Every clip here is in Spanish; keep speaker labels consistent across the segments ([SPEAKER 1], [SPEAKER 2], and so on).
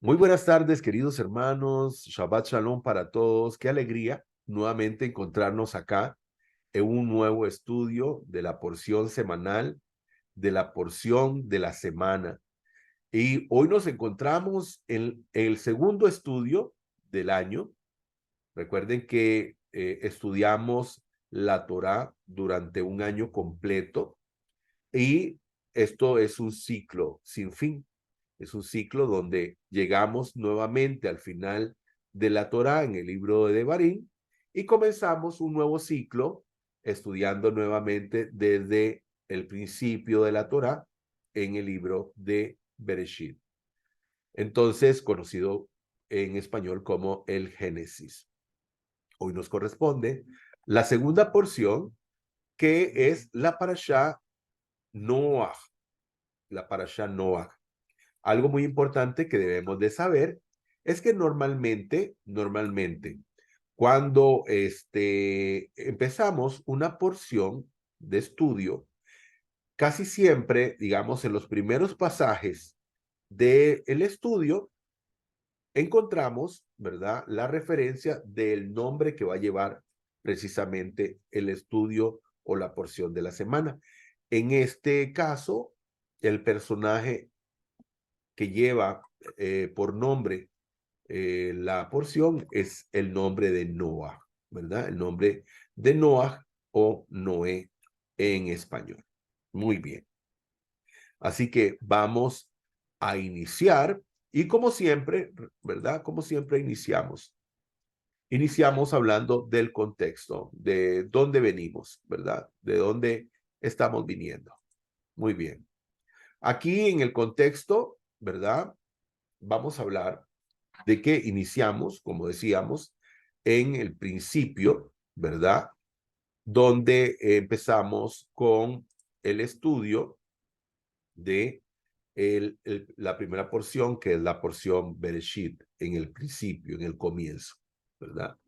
[SPEAKER 1] Muy buenas tardes, queridos hermanos. Shabbat Shalom para todos. Qué alegría nuevamente encontrarnos acá en un nuevo estudio de la porción semanal, de la porción de la semana. Y hoy nos encontramos en el segundo estudio del año. Recuerden que estudiamos la Torá durante un año completo y esto es un ciclo sin fin. Es un ciclo donde llegamos nuevamente al final de la Torá en el libro de Devarim y comenzamos un nuevo ciclo estudiando nuevamente desde el principio de la Torá en el libro de Bereshit. Entonces, conocido en español como el Génesis. Hoy nos corresponde la segunda porción, que es la parashá Noach, la parashá Noach. Algo muy importante que debemos de saber es que normalmente, cuando empezamos una porción de estudio, casi siempre, digamos, en los primeros pasajes del estudio, encontramos, ¿verdad?, la referencia del nombre que va a llevar precisamente el estudio o la porción de la semana. En este caso, el personaje que lleva por nombre la porción es el nombre de Noah, ¿verdad? El nombre de Noah o Noé en español. Muy bien. Así que vamos a iniciar y como siempre, ¿verdad? Como siempre iniciamos. Iniciamos hablando del contexto, de dónde venimos, ¿verdad? De dónde estamos viniendo. Muy bien. Aquí en el contexto, ¿verdad? Vamos a hablar de que iniciamos, como decíamos, en el principio, ¿verdad? Donde empezamos con el estudio de la primera porción, que es la porción Bereshit, en el principio, en el comienzo, ¿verdad?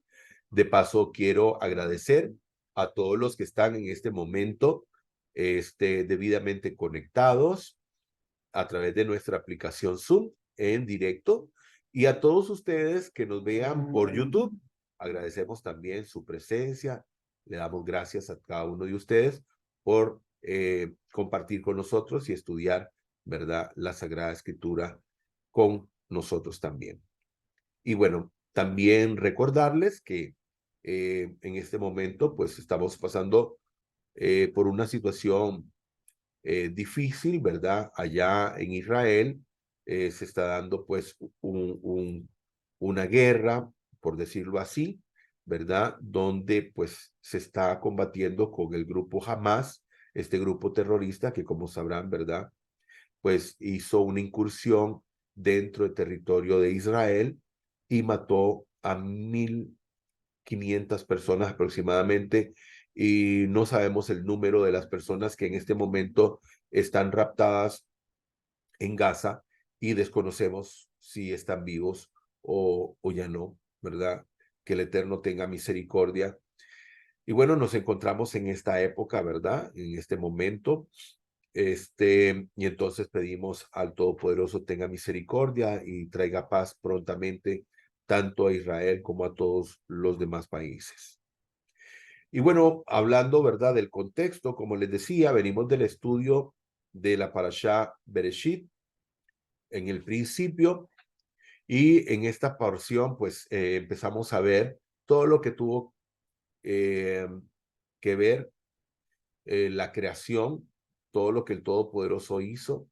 [SPEAKER 1] De paso, quiero agradecer a todos los que están en este momento debidamente conectados a través de nuestra aplicación Zoom en directo y a todos ustedes que nos vean por YouTube. Agradecemos también su presencia. Le damos gracias a cada uno de ustedes por compartir con nosotros y estudiar, ¿verdad?, la Sagrada Escritura con nosotros también. Y bueno, también recordarles que en este momento pues estamos pasando por una situación difícil, ¿verdad? Allá en Israel se está dando pues una guerra, por decirlo así, ¿verdad? Donde pues se está combatiendo con el grupo Hamas, este grupo terrorista que como sabrán, ¿verdad? Pues hizo una incursión dentro del territorio de Israel y mató a 1,500 personas aproximadamente, y no sabemos el número de las personas que en este momento están raptadas en Gaza y desconocemos si están vivos o ya no, ¿verdad? Que el Eterno tenga misericordia. Y bueno, nos encontramos en esta época, ¿verdad? En este momento. Y entonces pedimos al Todopoderoso tenga misericordia y traiga paz prontamente tanto a Israel como a todos los demás países. Y bueno, hablando, ¿verdad?, del contexto, como les decía, venimos del estudio de la Parashá Bereshit en el principio y en esta porción, pues empezamos a ver todo lo que tuvo eh, que ver la creación, todo lo que el Todopoderoso hizo,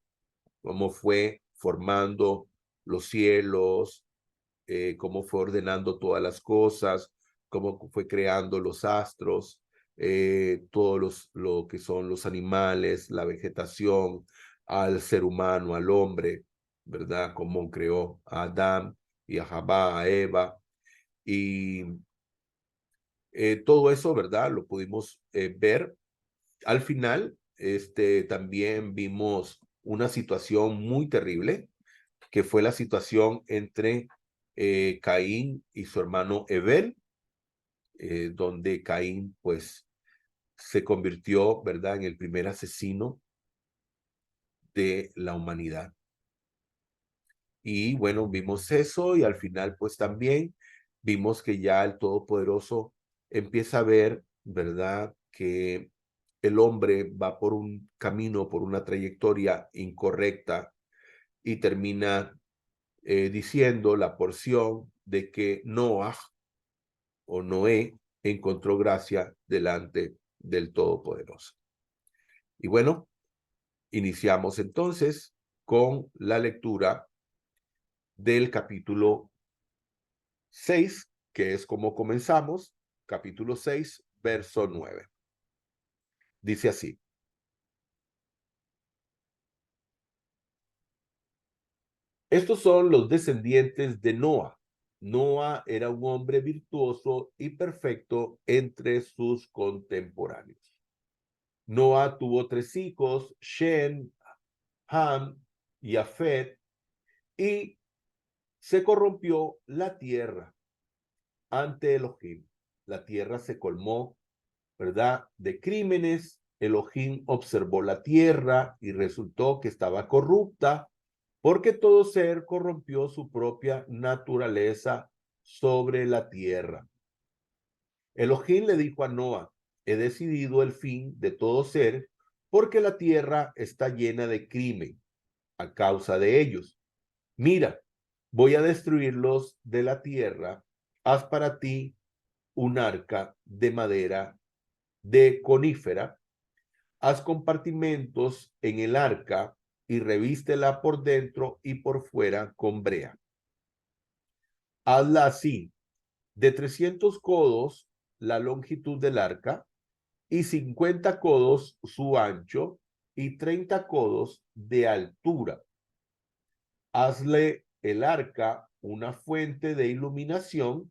[SPEAKER 1] cómo fue formando los cielos, cómo fue ordenando todas las cosas, cómo fue creando los astros, lo que son los animales, la vegetación, al ser humano, al hombre, ¿verdad? Cómo creó a Adán y a Jabá, a Eva, y todo eso, ¿verdad? Lo pudimos ver. Al final, también vimos una situación muy terrible, que fue la situación entre Caín y su hermano Abel, donde Caín pues se convirtió, ¿verdad?, en el primer asesino de la humanidad. Y bueno, vimos eso y al final pues también vimos que ya el Todopoderoso empieza a ver, ¿verdad? Que el hombre va por un camino, por una trayectoria incorrecta y termina diciendo la porción de que Noah o Noé encontró gracia delante del Todopoderoso. Y bueno, iniciamos entonces con la lectura del capítulo 6, que es como comenzamos, capítulo 6, verso 9. Dice así: estos son los descendientes de Noa. Noa era un hombre virtuoso y perfecto entre sus contemporáneos. Noa tuvo 3 hijos, Shem, Ham y Jafet, y se corrompió la tierra ante Elohim. La tierra se colmó, ¿verdad?, de crímenes. Elohim observó la tierra y resultó que estaba corrupta porque todo ser corrompió su propia naturaleza sobre la tierra. Elohim le dijo a Noa: he decidido el fin de todo ser porque la tierra está llena de crimen a causa de ellos. Mira, voy a destruirlos de la tierra. Haz para ti un arca de madera de conífera. Haz compartimentos en el arca y revístela por dentro y por fuera con brea. Hazla así, de 300 codos la longitud del arca y 50 codos su ancho y 30 codos de altura. Hazle el arca una fuente de iluminación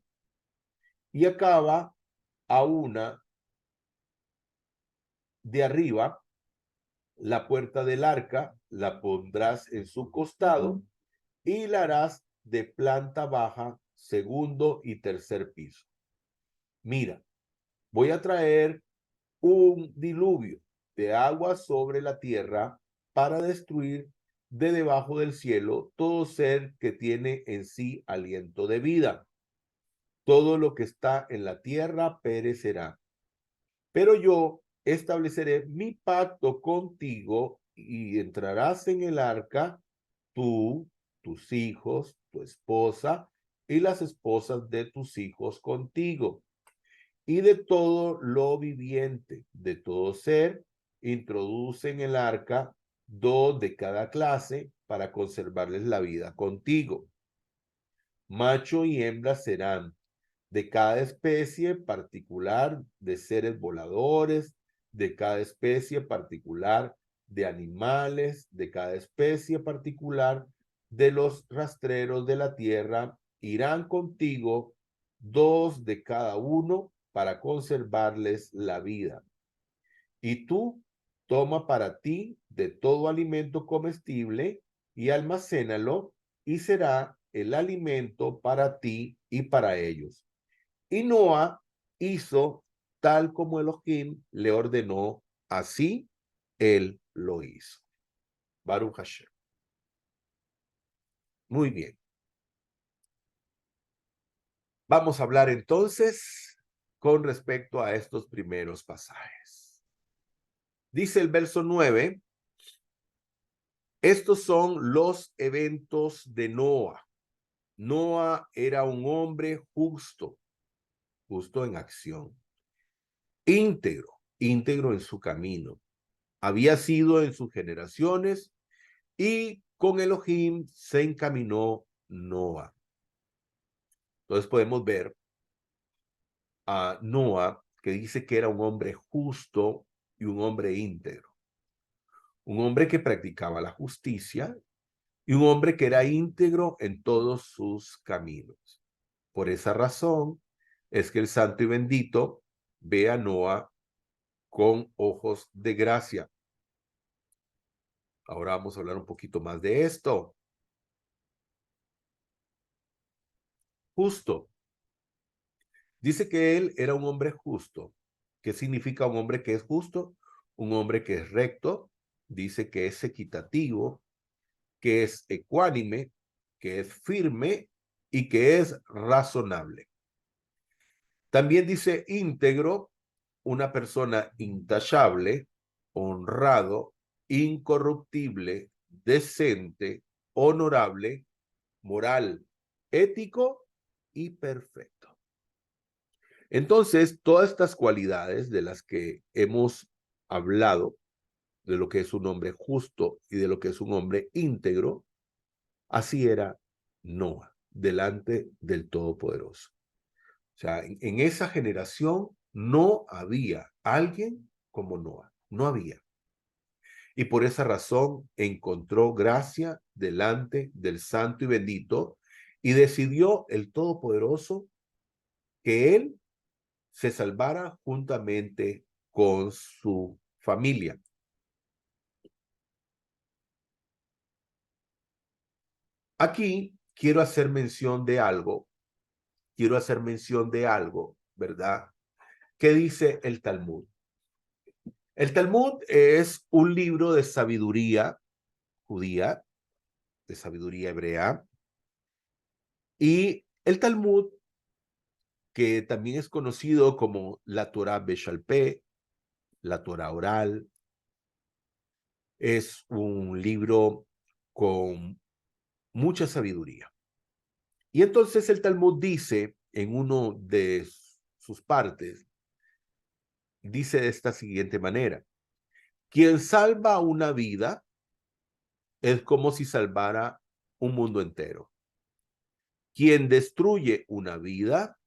[SPEAKER 1] y acaba a una de arriba. La puerta del arca la pondrás en su costado y la harás de planta baja, segundo y tercer piso. Mira, voy a traer un diluvio de agua sobre la tierra para destruir de debajo del cielo todo ser que tiene en sí aliento de vida. Todo lo que está en la tierra perecerá. Pero yo estableceré mi pacto contigo y entrarás en el arca, tú, tus hijos, tu esposa y las esposas de tus hijos contigo. Y de todo lo viviente, de todo ser, introduce en el arca 2 de cada clase para conservarles la vida contigo. Macho y hembra serán de cada especie particular de seres voladores, de cada especie particular de animales, de cada especie particular de los rastreros de la tierra, irán contigo 2 de cada uno para conservarles la vida. Y tú toma para ti de todo alimento comestible y almacénalo, y será el alimento para ti y para ellos. Y Noa hizo tal como Elohim le ordenó, así él lo hizo. Baruch Hashem. Muy bien. Vamos a hablar entonces con respecto a estos primeros pasajes. Dice el verso 9, estos son los eventos de Noa. Noa era un hombre justo, justo en acción, íntegro en su camino. Había sido en sus generaciones y con Elohim se encaminó Noa. Entonces podemos ver a Noa, que dice que era un hombre justo y un hombre íntegro. Un hombre que practicaba la justicia y un hombre que era íntegro en todos sus caminos. Por esa razón es que el santo y bendito ve a Noa con ojos de gracia. Ahora vamos a hablar un poquito más de esto. Justo. Dice que él era un hombre justo. ¿Qué significa un hombre que es justo? Un hombre que es recto, dice que es equitativo, que es ecuánime, que es firme y que es razonable. También dice íntegro, una persona intachable, honrado, incorruptible, decente, honorable, moral, ético y perfecto. Entonces, todas estas cualidades de las que hemos hablado, de lo que es un hombre justo y de lo que es un hombre íntegro, así era Noa delante del Todopoderoso. O sea, en esa generación no había alguien como Noa, no había. Y por esa razón encontró gracia delante del Santo y Bendito y decidió el Todopoderoso que él se salvara juntamente con su familia. Aquí quiero hacer mención de algo, ¿verdad? ¿Qué dice el Talmud? El Talmud es un libro de sabiduría judía, de sabiduría hebrea, y el Talmud, que también es conocido como la Torah Beshalpé, la Torah oral, es un libro con mucha sabiduría. Y entonces el Talmud dice en uno de sus partes, dice de esta siguiente manera: quien salva una vida es como si salvara un mundo entero. Quien destruye una vida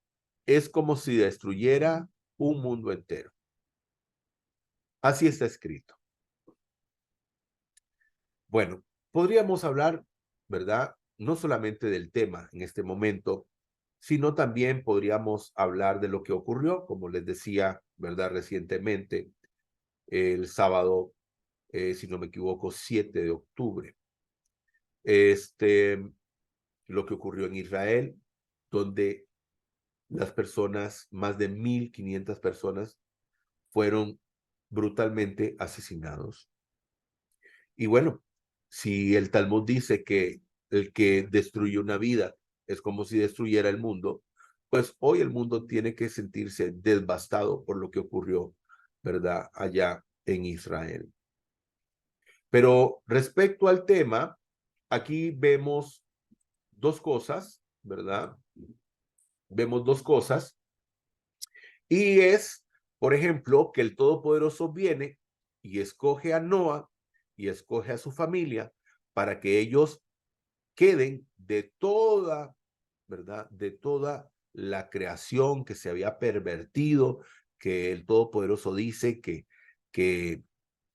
[SPEAKER 1] es como si destruyera un mundo entero. Así está escrito. Bueno, podríamos hablar, ¿verdad? No solamente del tema en este momento, sino también podríamos hablar de lo que ocurrió, como les decía, ¿verdad? Recientemente, el sábado, si no me equivoco, 7 de octubre. Lo que ocurrió en Israel, donde las personas, más de 1,500 personas, fueron brutalmente asesinados. Y bueno, si el Talmud dice que el que destruye una vida es como si destruyera el mundo, pues hoy el mundo tiene que sentirse devastado por lo que ocurrió, ¿verdad? Allá en Israel. Pero respecto al tema, aquí vemos dos cosas, ¿verdad? Vemos dos cosas. Y es, por ejemplo, que el Todopoderoso viene y escoge a Noa y escoge a su familia para que ellos queden de toda, ¿verdad? De toda la creación que se había pervertido, que el Todopoderoso dice que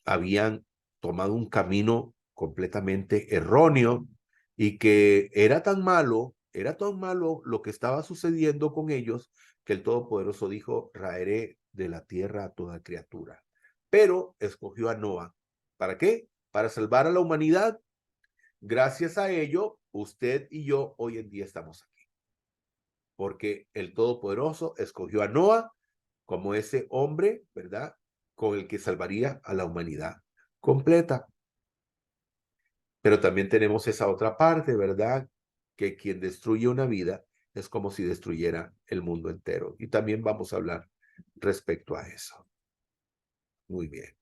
[SPEAKER 1] habían tomado un camino completamente erróneo y que era tan malo lo que estaba sucediendo con ellos, que el Todopoderoso dijo: raeré de la tierra a toda criatura. Pero escogió a Noa. ¿Para qué? Para salvar a la humanidad. Gracias a ello, usted y yo hoy en día estamos aquí. Porque el Todopoderoso escogió a Noa como ese hombre, ¿verdad? Con el que salvaría a la humanidad completa. Pero también tenemos esa otra parte, ¿verdad? Que quien destruye una vida es como si destruyera el mundo entero. Y también vamos a hablar respecto a eso. Muy bien.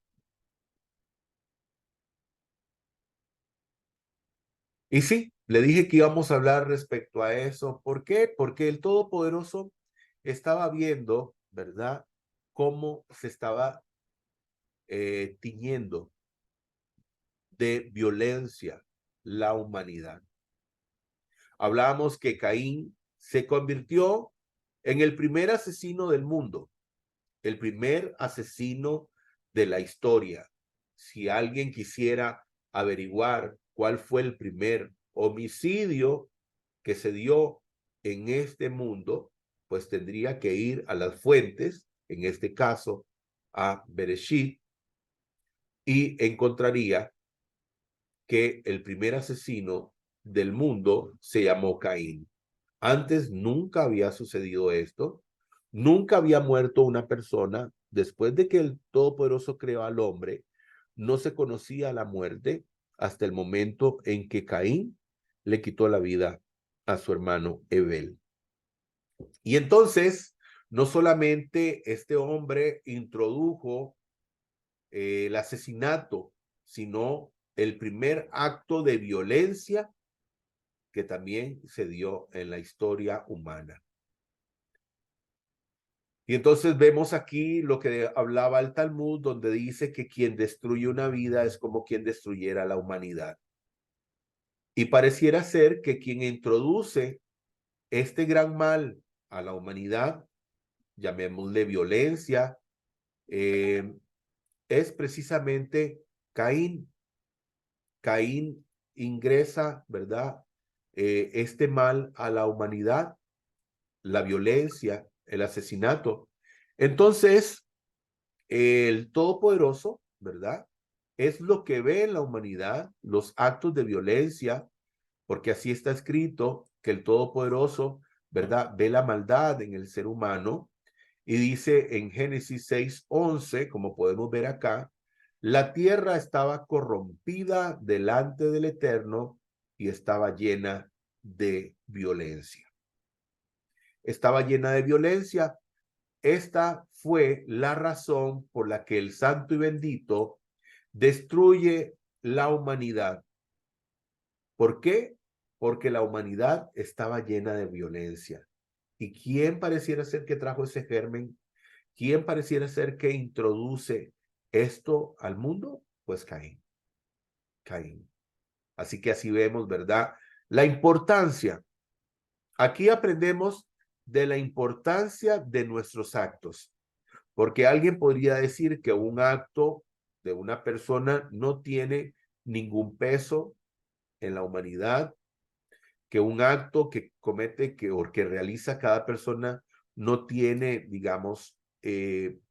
[SPEAKER 1] Y sí, le dije que íbamos a hablar respecto a eso. ¿Por qué? Porque el Todopoderoso estaba viendo, ¿verdad? Cómo se estaba tiñendo de violencia la humanidad. Hablábamos que Caín se convirtió en el primer asesino del mundo, el primer asesino de la historia. Si alguien quisiera averiguar cuál fue el primer homicidio que se dio en este mundo, pues tendría que ir a las fuentes, en este caso a Bereshit, y encontraría que el primer asesino del mundo se llamó Caín. Antes nunca había sucedido esto, nunca había muerto una persona. Después de que el Todopoderoso creó al hombre, no se conocía la muerte hasta el momento en que Caín le quitó la vida a su hermano Ebel. Y entonces, no solamente este hombre introdujo el asesinato, sino el primer acto de violencia que también se dio en la historia humana. Y entonces vemos aquí lo que hablaba el Talmud, donde dice que quien destruye una vida es como quien destruyera la humanidad. Y pareciera ser que quien introduce este gran mal a la humanidad, llamémosle violencia, es precisamente Caín. Caín ingresa, ¿verdad? Este mal a la humanidad, la violencia, el asesinato. Entonces, el Todopoderoso, ¿verdad? Es lo que ve en la humanidad, los actos de violencia, porque así está escrito que el Todopoderoso, ¿verdad? Ve la maldad en el ser humano y dice en Génesis 6:11, como podemos ver acá, la tierra estaba corrompida delante del Eterno y estaba llena de violencia. Estaba llena de violencia. Esta fue la razón por la que el Santo y Bendito destruye la humanidad. ¿Por qué? Porque la humanidad estaba llena de violencia. ¿Y quién pareciera ser que trajo ese germen? ¿Quién pareciera ser que introduce esto al mundo? Pues Caín. Caín. Así que así vemos, ¿verdad? La importancia. Aquí aprendemos de la importancia de nuestros actos. Porque alguien podría decir que un acto de una persona no tiene ningún peso en la humanidad, que un acto que comete o que realiza cada persona no tiene, digamos,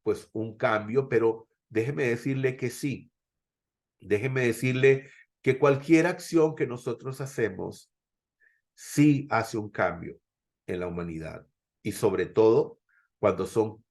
[SPEAKER 1] pues un cambio, pero déjeme decirle que sí. Déjeme decirle que cualquier acción que nosotros hacemos sí hace un cambio en la humanidad y sobre todo cuando son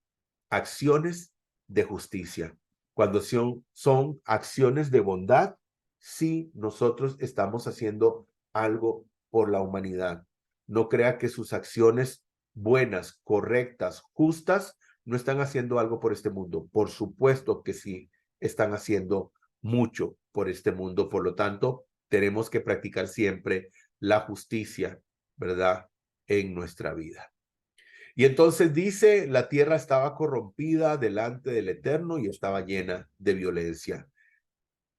[SPEAKER 1] acciones de justicia, cuando son acciones de bondad, sí nosotros estamos haciendo algo por la humanidad. No crea que sus acciones buenas, correctas, justas, no están haciendo algo por este mundo. Por supuesto que sí, están haciendo mucho por este mundo. Por lo tanto, tenemos que practicar siempre la justicia, ¿verdad? En nuestra vida. Y entonces dice, la tierra estaba corrompida delante del Eterno y estaba llena de violencia.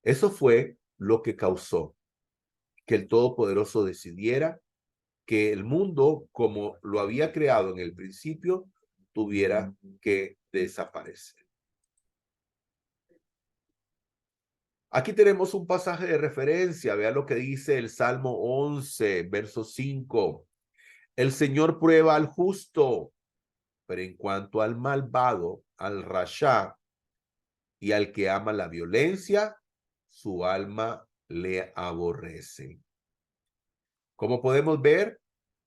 [SPEAKER 1] Eso fue lo que causó que el Todopoderoso decidiera que el mundo, como lo había creado en el principio, tuviera que desaparecer. Aquí tenemos un pasaje de referencia. Vea lo que dice el Salmo 11, verso 5. El Señor prueba al justo, pero en cuanto al malvado, al rasha y al que ama la violencia, su alma le aborrece. Como podemos ver,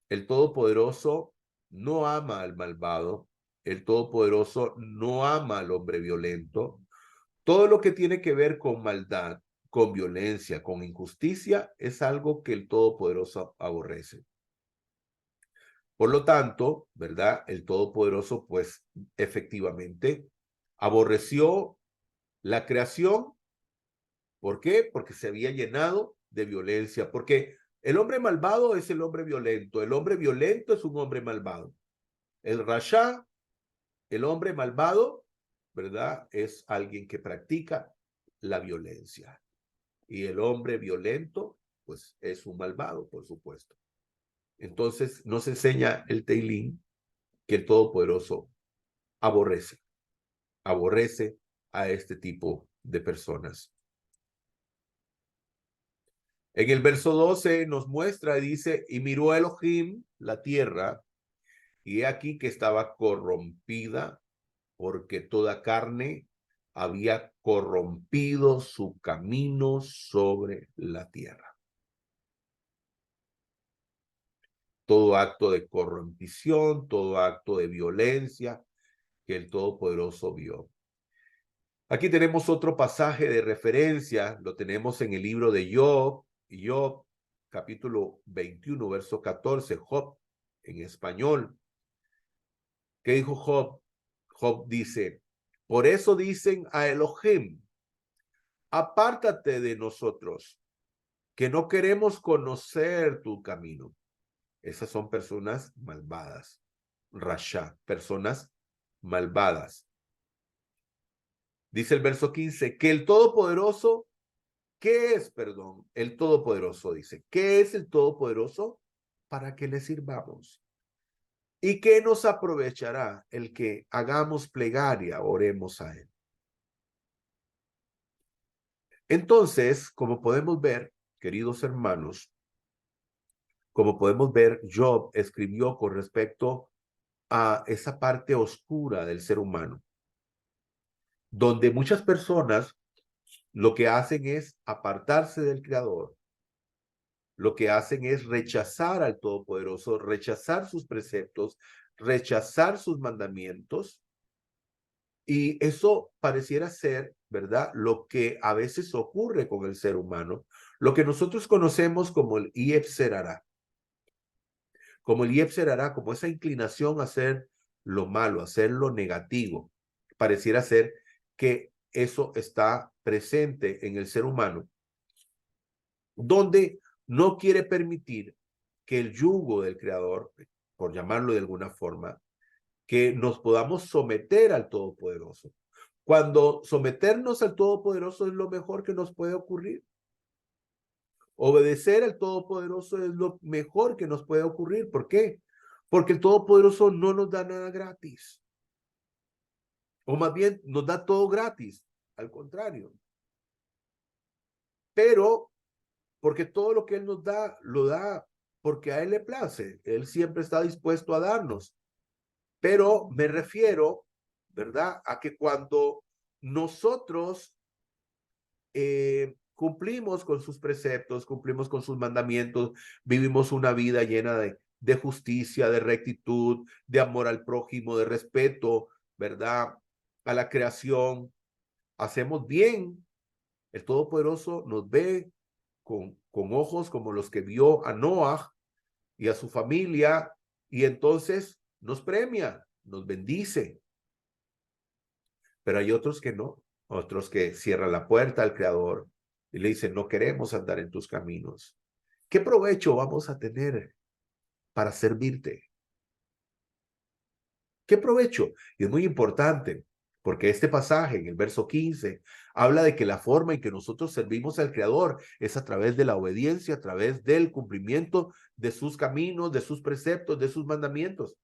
[SPEAKER 1] el Todopoderoso no ama al malvado, el Todopoderoso no ama al hombre violento. Todo lo que tiene que ver con maldad, con violencia, con injusticia, es algo que el Todopoderoso aborrece. Por lo tanto, ¿verdad? El Todopoderoso, pues, efectivamente, aborreció la creación. ¿Por qué? Porque se había llenado de violencia, porque el hombre malvado es el hombre violento, el hombre violento es un hombre malvado. El rasha, el hombre malvado, ¿verdad? Es alguien que practica la violencia. Y el hombre violento, pues es un malvado, por supuesto. Entonces nos enseña el Teilín que el Todopoderoso aborrece, aborrece a este tipo de personas. En el verso 12 nos muestra, dice, y miró Elohim la tierra, y he aquí que estaba corrompida, porque toda carne había corrompido su camino sobre la tierra. Todo acto de corrompición, todo acto de violencia que el Todopoderoso vio. Aquí tenemos otro pasaje de referencia, lo tenemos en el libro de Job. Job capítulo 21, verso 14, Job en español. ¿Qué dijo Job? Job dice, por eso dicen a Elohim, apártate de nosotros, que no queremos conocer tu camino. Esas son personas malvadas, rasha, personas malvadas. Dice el verso 15, que el Todopoderoso, ¿qué es, perdón? El Todopoderoso dice, ¿qué es el Todopoderoso? Para que le sirvamos. ¿Y qué nos aprovechará el que hagamos plegaria, oremos a él? Entonces, como podemos ver, queridos hermanos, como podemos ver, Job escribió con respecto a esa parte oscura del ser humano, donde muchas personas lo que hacen es apartarse del Creador, lo que hacen es rechazar al Todopoderoso, rechazar sus preceptos, rechazar sus mandamientos, y eso pareciera ser, ¿verdad? Lo que a veces ocurre con el ser humano, lo que nosotros conocemos como el Yetzer Hara, como el Yetzer Hara, como esa inclinación a hacer lo malo, a hacer lo negativo. Pareciera ser que eso está presente en el ser humano, donde no quiere permitir que el yugo del Creador, por llamarlo de alguna forma, que nos podamos someter al Todopoderoso. Cuando someternos al Todopoderoso es lo mejor que nos puede ocurrir. Obedecer al Todopoderoso es lo mejor que nos puede ocurrir. ¿Por qué? Porque el Todopoderoso no nos da nada gratis. O más bien, nos da todo gratis. Al contrario. Pero, porque todo lo que Él nos da, lo da porque a Él le place. Él siempre está dispuesto a darnos. Pero me refiero, ¿verdad? A que cuando nosotros cumplimos con sus preceptos, cumplimos con sus mandamientos, vivimos una vida llena de justicia, de rectitud, de amor al prójimo, de respeto, ¿verdad? A la creación, hacemos bien. El Todopoderoso nos ve con ojos como los que vio a Noah y a su familia, y entonces nos premia, nos bendice. Pero hay otros que no, otros que cierran la puerta al Creador y le dicen, no queremos andar en tus caminos. ¿Qué provecho vamos a tener para servirte? ¿Qué provecho? Y es muy importante, porque este pasaje en el verso 15 habla de que la forma en que nosotros servimos al Creador es a través de la obediencia, a través del cumplimiento de sus caminos, de sus preceptos, de sus mandamientos.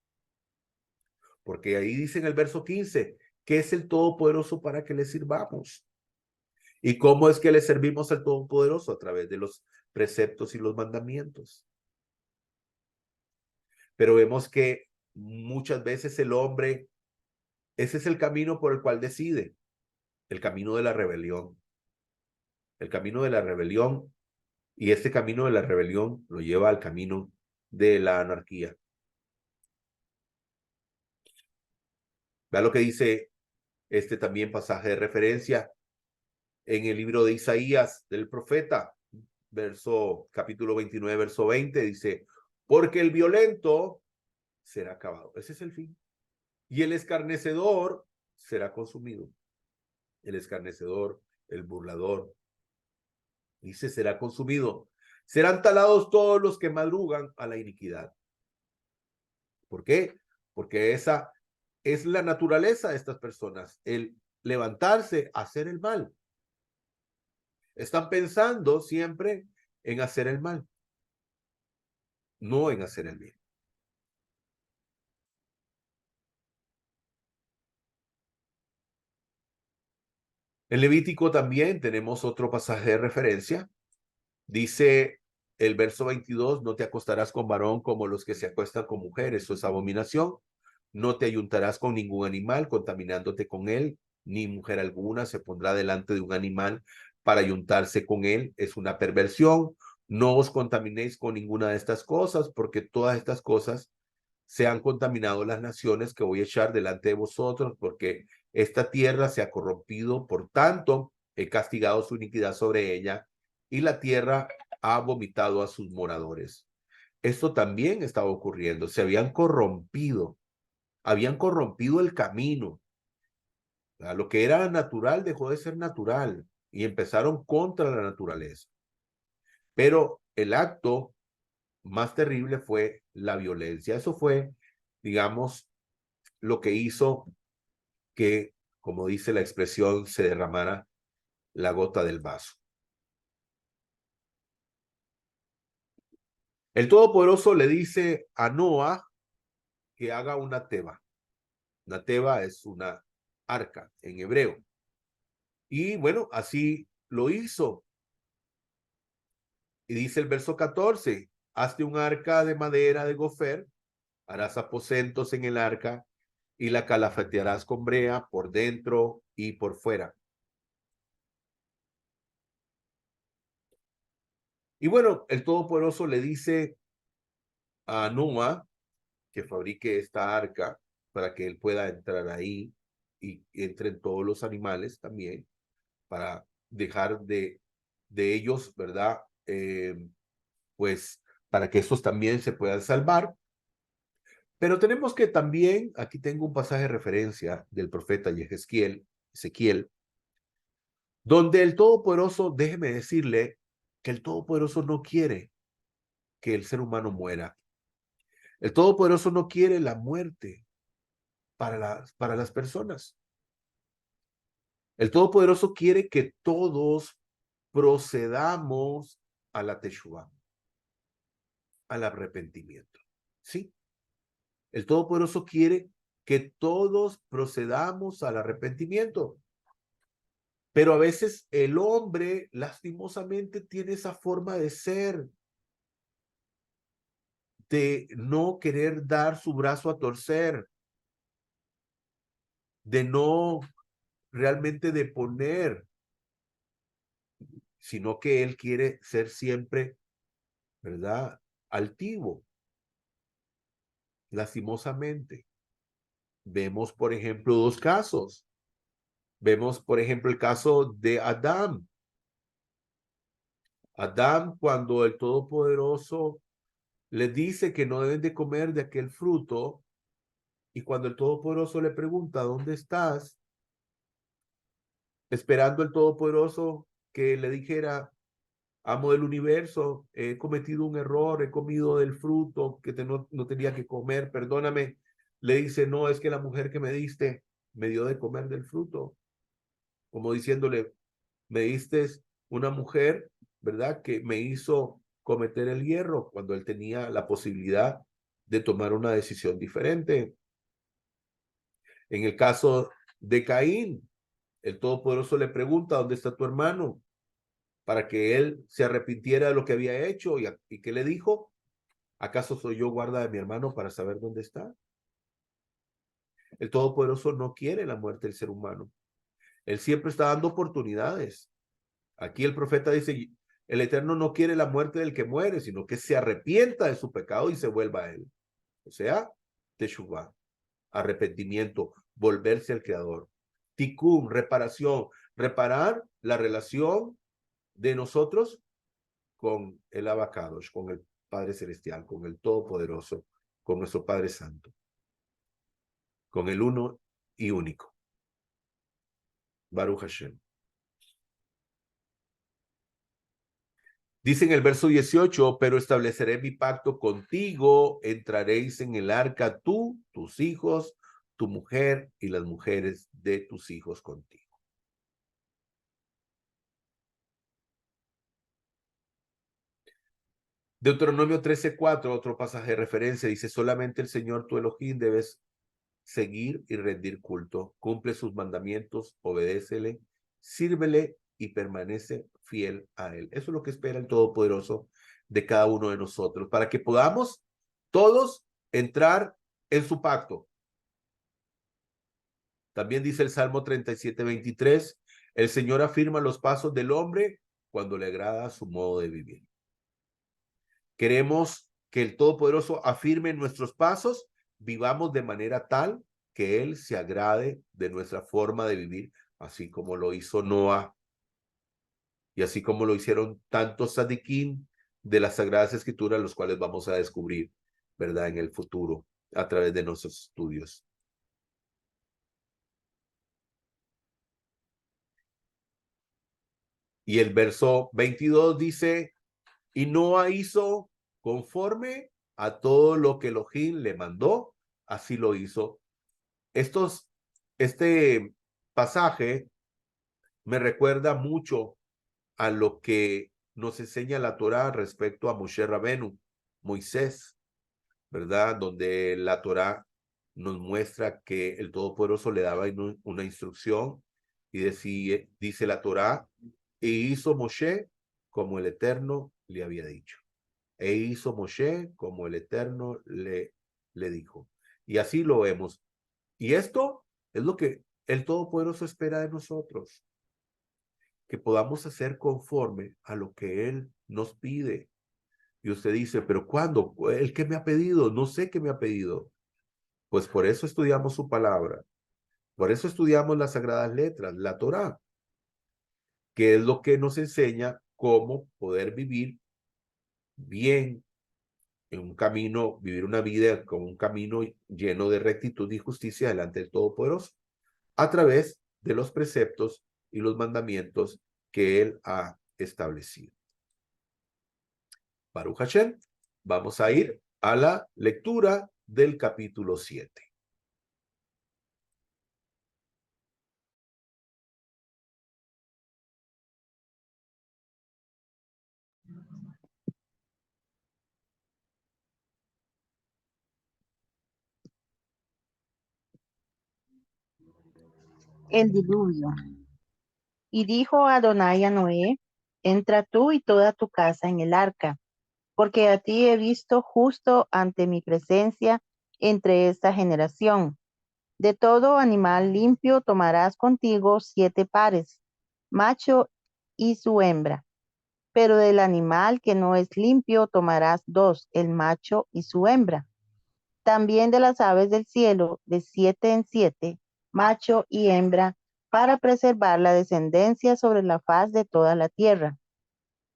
[SPEAKER 1] Porque ahí dice en el verso 15, que es el Todopoderoso para que le sirvamos. ¿Y cómo es que le servimos al Todopoderoso? A través de los preceptos y los mandamientos. Pero vemos que muchas veces el hombre, ese es el camino por el cual decide, el camino de la rebelión. El camino de la rebelión, y este camino de la rebelión lo lleva al camino de la anarquía. Vea lo que dice este también pasaje de referencia en el libro de Isaías del profeta, capítulo 29, verso 20, dice, porque el violento será acabado. Ese es el fin. Y el escarnecedor será consumido. El escarnecedor, el burlador, dice, será consumido. Serán talados todos los que madrugan a la iniquidad. ¿Por qué? Porque esa es la naturaleza de estas personas, el levantarse a hacer el mal. Están pensando siempre en hacer el mal, no en hacer el bien. En Levítico también tenemos otro pasaje de referencia. Dice el verso 22, no te acostarás con varón como los que se acuestan con mujeres, eso es abominación. No te ayuntarás con ningún animal, contaminándote con él, ni mujer alguna se pondrá delante de un animal para ayuntarse con él, es una perversión. No os contaminéis con ninguna de estas cosas, porque todas estas cosas se han contaminado las naciones que voy a echar delante de vosotros, porque esta tierra se ha corrompido, por tanto, he castigado su iniquidad sobre ella, y la tierra ha vomitado a sus moradores. Esto también estaba ocurriendo. Se habían corrompido el camino. Lo que era natural dejó de ser natural y empezaron contra la naturaleza. Pero el acto más terrible fue la violencia. Eso fue, digamos, lo que hizo que, como dice la expresión, se derramara la gota del vaso. El Todopoderoso le dice a Noah que haga una teba. Una teba es una arca en hebreo. Y bueno, así lo hizo. Y dice el verso 14, hazte un arca de madera de gofer, harás aposentos en el arca y la calafatearás con brea por dentro y por fuera. Y bueno, el Todopoderoso le dice a Noah que fabrique esta arca para que él pueda entrar ahí y entren todos los animales también para dejar de ellos, ¿verdad? Pues para que estos también se puedan salvar. Pero tenemos que también, aquí tengo un pasaje de referencia del profeta Ezequiel, donde el Todopoderoso, déjeme decirle que el Todopoderoso no quiere que el ser humano muera. El Todopoderoso no quiere la muerte para las personas. El Todopoderoso quiere que todos procedamos a la Teshuvá, al arrepentimiento. ¿Sí? El Todopoderoso quiere que todos procedamos al arrepentimiento. Pero a veces el hombre lastimosamente tiene esa forma de ser, de no querer dar su brazo a torcer, de no realmente de poner, sino que él quiere ser siempre, ¿verdad? Altivo, lastimosamente. Vemos, por ejemplo, dos casos. Vemos, por ejemplo, el caso de Adán. Adán, cuando el Todopoderoso le dice que no deben de comer de aquel fruto, y cuando el Todopoderoso le pregunta, ¿dónde estás? Esperando el Todopoderoso que le dijera, amo del universo, he cometido un error, he comido del fruto que no tenía que comer, perdóname. Le dice, no, es que la mujer que me diste me dio de comer del fruto. Como diciéndole, me diste una mujer, ¿verdad? Que me hizo cometer el hierro cuando él tenía la posibilidad de tomar una decisión diferente. En el caso de Caín, el Todopoderoso le pregunta, ¿dónde está tu hermano? Para que él se arrepintiera de lo que había hecho. ¿Y qué le dijo? ¿Acaso soy yo guarda de mi hermano para saber dónde está? El Todopoderoso no quiere la muerte del ser humano. Él siempre está dando oportunidades. Aquí el profeta dice, el Eterno no quiere la muerte del que muere, sino que se arrepienta de su pecado y se vuelva a él. O sea, teshuvah, arrepentimiento, volverse al Creador. Tikkun, reparación, reparar la relación de nosotros con el Abacados, con el Padre Celestial, con el Todopoderoso, con nuestro Padre Santo, con el uno y único. Baruch Hashem. Dice en el verso 18, pero estableceré mi pacto contigo, entraréis en el arca tú, tus hijos, tu mujer y las mujeres de tus hijos contigo. Deuteronomio 13:4, otro pasaje de referencia, dice, solamente el Señor tu Elohim debes seguir y rendir culto, cumple sus mandamientos, obedécele, sírvele y permanece fiel a él. Eso es lo que espera el Todopoderoso de cada uno de nosotros, para que podamos todos entrar en su pacto. También dice el Salmo 37:23, el Señor afirma los pasos del hombre cuando le agrada su modo de vivir. Queremos que el Todopoderoso afirme nuestros pasos, vivamos de manera tal que Él se agrade de nuestra forma de vivir, así como lo hizo Noah y así como lo hicieron tantos tzadikim de las Sagradas Escrituras, los cuales vamos a descubrir, ¿verdad?, en el futuro a través de nuestros estudios. Y el verso 22 dice, y Noa hizo conforme a todo lo que Elohim le mandó, así lo hizo. Este pasaje me recuerda mucho a lo que nos enseña la Torá respecto a Moshe Rabenu, Moisés, ¿verdad? Donde la Torá nos muestra que el Todopoderoso le daba una instrucción y dice la Torá, e hizo Moshe como el Eterno le había dicho. E hizo Moshe como el Eterno le dijo. Y así lo vemos. Y esto es lo que el Todopoderoso espera de nosotros, que podamos hacer conforme a lo que Él nos pide. Y usted dice, pero ¿cuándo? ¿El qué me ha pedido? No sé qué me ha pedido. Pues por eso estudiamos su palabra. Por eso estudiamos las sagradas letras, la Torá, que es lo que nos enseña cómo poder vivir bien en un camino, vivir una vida con un camino lleno de rectitud y justicia delante del Todopoderoso, a través de los preceptos y los mandamientos que Él ha establecido. Baruch Hashem, vamos a ir a la lectura del capítulo 7.
[SPEAKER 2] El diluvio. Y dijo Adonai a Noé, entra tú y toda tu casa en el arca, porque a ti he visto justo ante mi presencia entre esta generación. De todo animal limpio tomarás contigo 7 pares, macho y su hembra. Pero del animal que no es limpio tomarás 2, el macho y su hembra. También de las aves del cielo, de 7 en 7, macho y hembra, para preservar la descendencia sobre la faz de toda la tierra.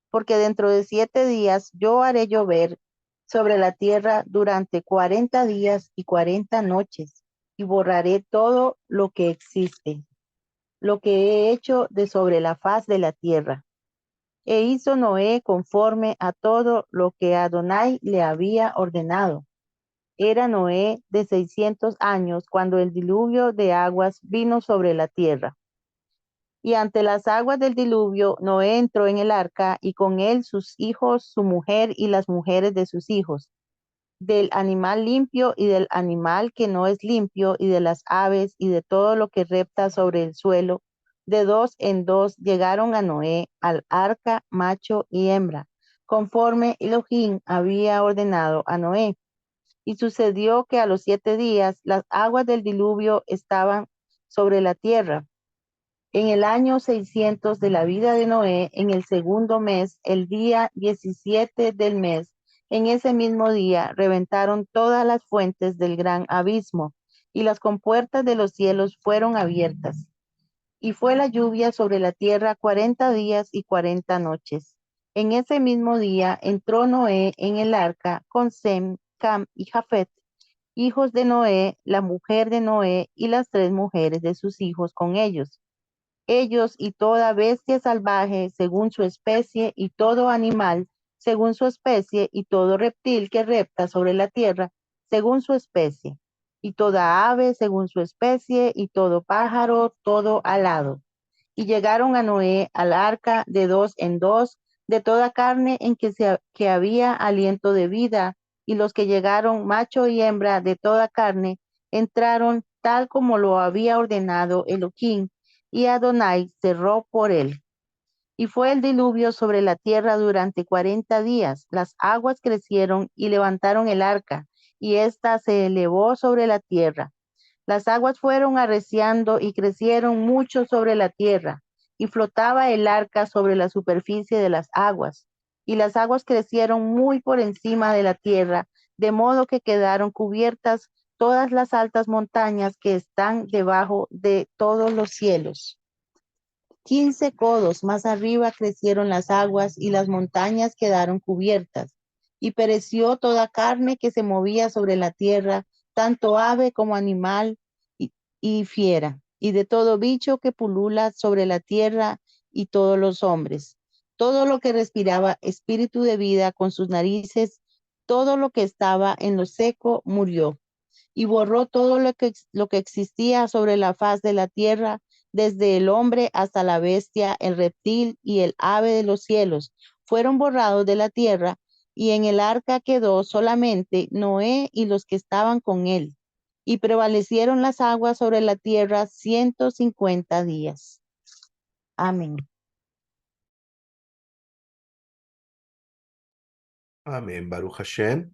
[SPEAKER 2] Porque dentro de 7 días yo haré llover sobre la tierra durante 40 días y 40 noches, y borraré todo lo que existe, lo que he hecho de sobre la faz de la tierra. E hizo Noé conforme a todo lo que Adonai le había ordenado. Era Noé de 600 años cuando el diluvio de aguas vino sobre la tierra. Y ante las aguas del diluvio, Noé entró en el arca y con él sus hijos, su mujer y las mujeres de sus hijos, del animal limpio y del animal que no es limpio y de las aves y de todo lo que repta sobre el suelo. De 2 en 2 llegaron a Noé al arca macho y hembra, conforme Elohim había ordenado a Noé. Y sucedió que a los 7 días las aguas del diluvio estaban sobre la tierra. En el año 600 de la vida de Noé, en el segundo mes, el día 17 del mes, en ese mismo día reventaron todas las fuentes del gran abismo, y las compuertas de los cielos fueron abiertas. Y fue la lluvia sobre la tierra 40 días y 40 noches. En ese mismo día entró Noé en el arca con Sem, Cam y Jafet, hijos de Noé, la mujer de Noé y las 3 mujeres de sus hijos con ellos. Ellos y toda bestia salvaje según su especie y todo animal según su especie y todo reptil que repta sobre la tierra según su especie y toda ave según su especie y todo pájaro, todo alado. Y llegaron a Noé al arca de 2 en 2 de toda carne en que había aliento de vida, y los que llegaron, macho y hembra de toda carne, entraron tal como lo había ordenado Elohim, y Adonai cerró por él. Y fue el diluvio sobre la tierra durante 40 días. Las aguas crecieron y levantaron el arca, y ésta se elevó sobre la tierra. Las aguas fueron arreciando y crecieron mucho sobre la tierra, y flotaba el arca sobre la superficie de las aguas. Y las aguas crecieron muy por encima de la tierra, de modo que quedaron cubiertas todas las altas montañas que están debajo de todos los cielos. 15 codos más arriba crecieron las aguas y las montañas quedaron cubiertas. Y pereció toda carne que se movía sobre la tierra, tanto ave como animal y fiera, y de todo bicho que pulula sobre la tierra y todos los hombres. Todo lo que respiraba espíritu de vida con sus narices, todo lo que estaba en lo seco murió y borró todo lo que existía sobre la faz de la tierra, desde el hombre hasta la bestia, el reptil y el ave de los cielos. Fueron borrados de la tierra, y en el arca quedó solamente Noé y los que estaban con él. Y prevalecieron las aguas sobre la tierra 150 días. Amén.
[SPEAKER 1] Amén, Baruch Hashem.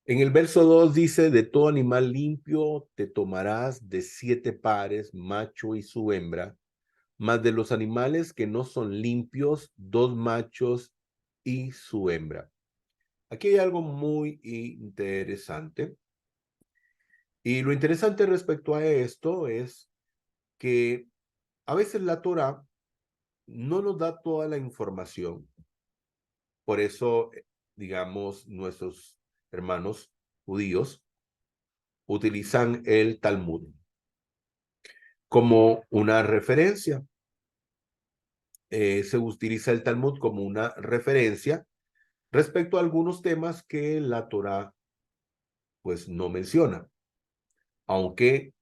[SPEAKER 1] En el verso 2 dice, de todo animal limpio te tomarás de 7 pares, macho y su hembra, mas de los animales que no son limpios, 2 machos y su hembra. Aquí hay algo muy interesante. Y lo interesante respecto a esto es que a veces la Torá no nos da toda la información. Por eso, digamos, nuestros hermanos judíos utilizan el Talmud como una referencia. Se utiliza el Talmud como una referencia respecto a algunos temas que la Torá pues no menciona, aunque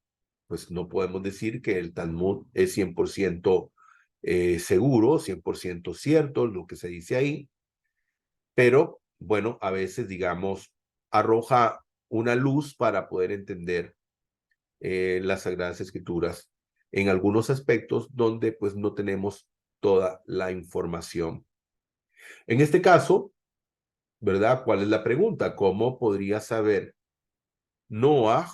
[SPEAKER 1] pues no podemos decir que el Talmud es 100% seguro, 100% cierto lo que se dice ahí, pero bueno, a veces digamos arroja una luz para poder entender las Sagradas Escrituras en algunos aspectos donde pues no tenemos toda la información. En este caso, ¿verdad? ¿Cuál es la pregunta? ¿Cómo podría saber Noah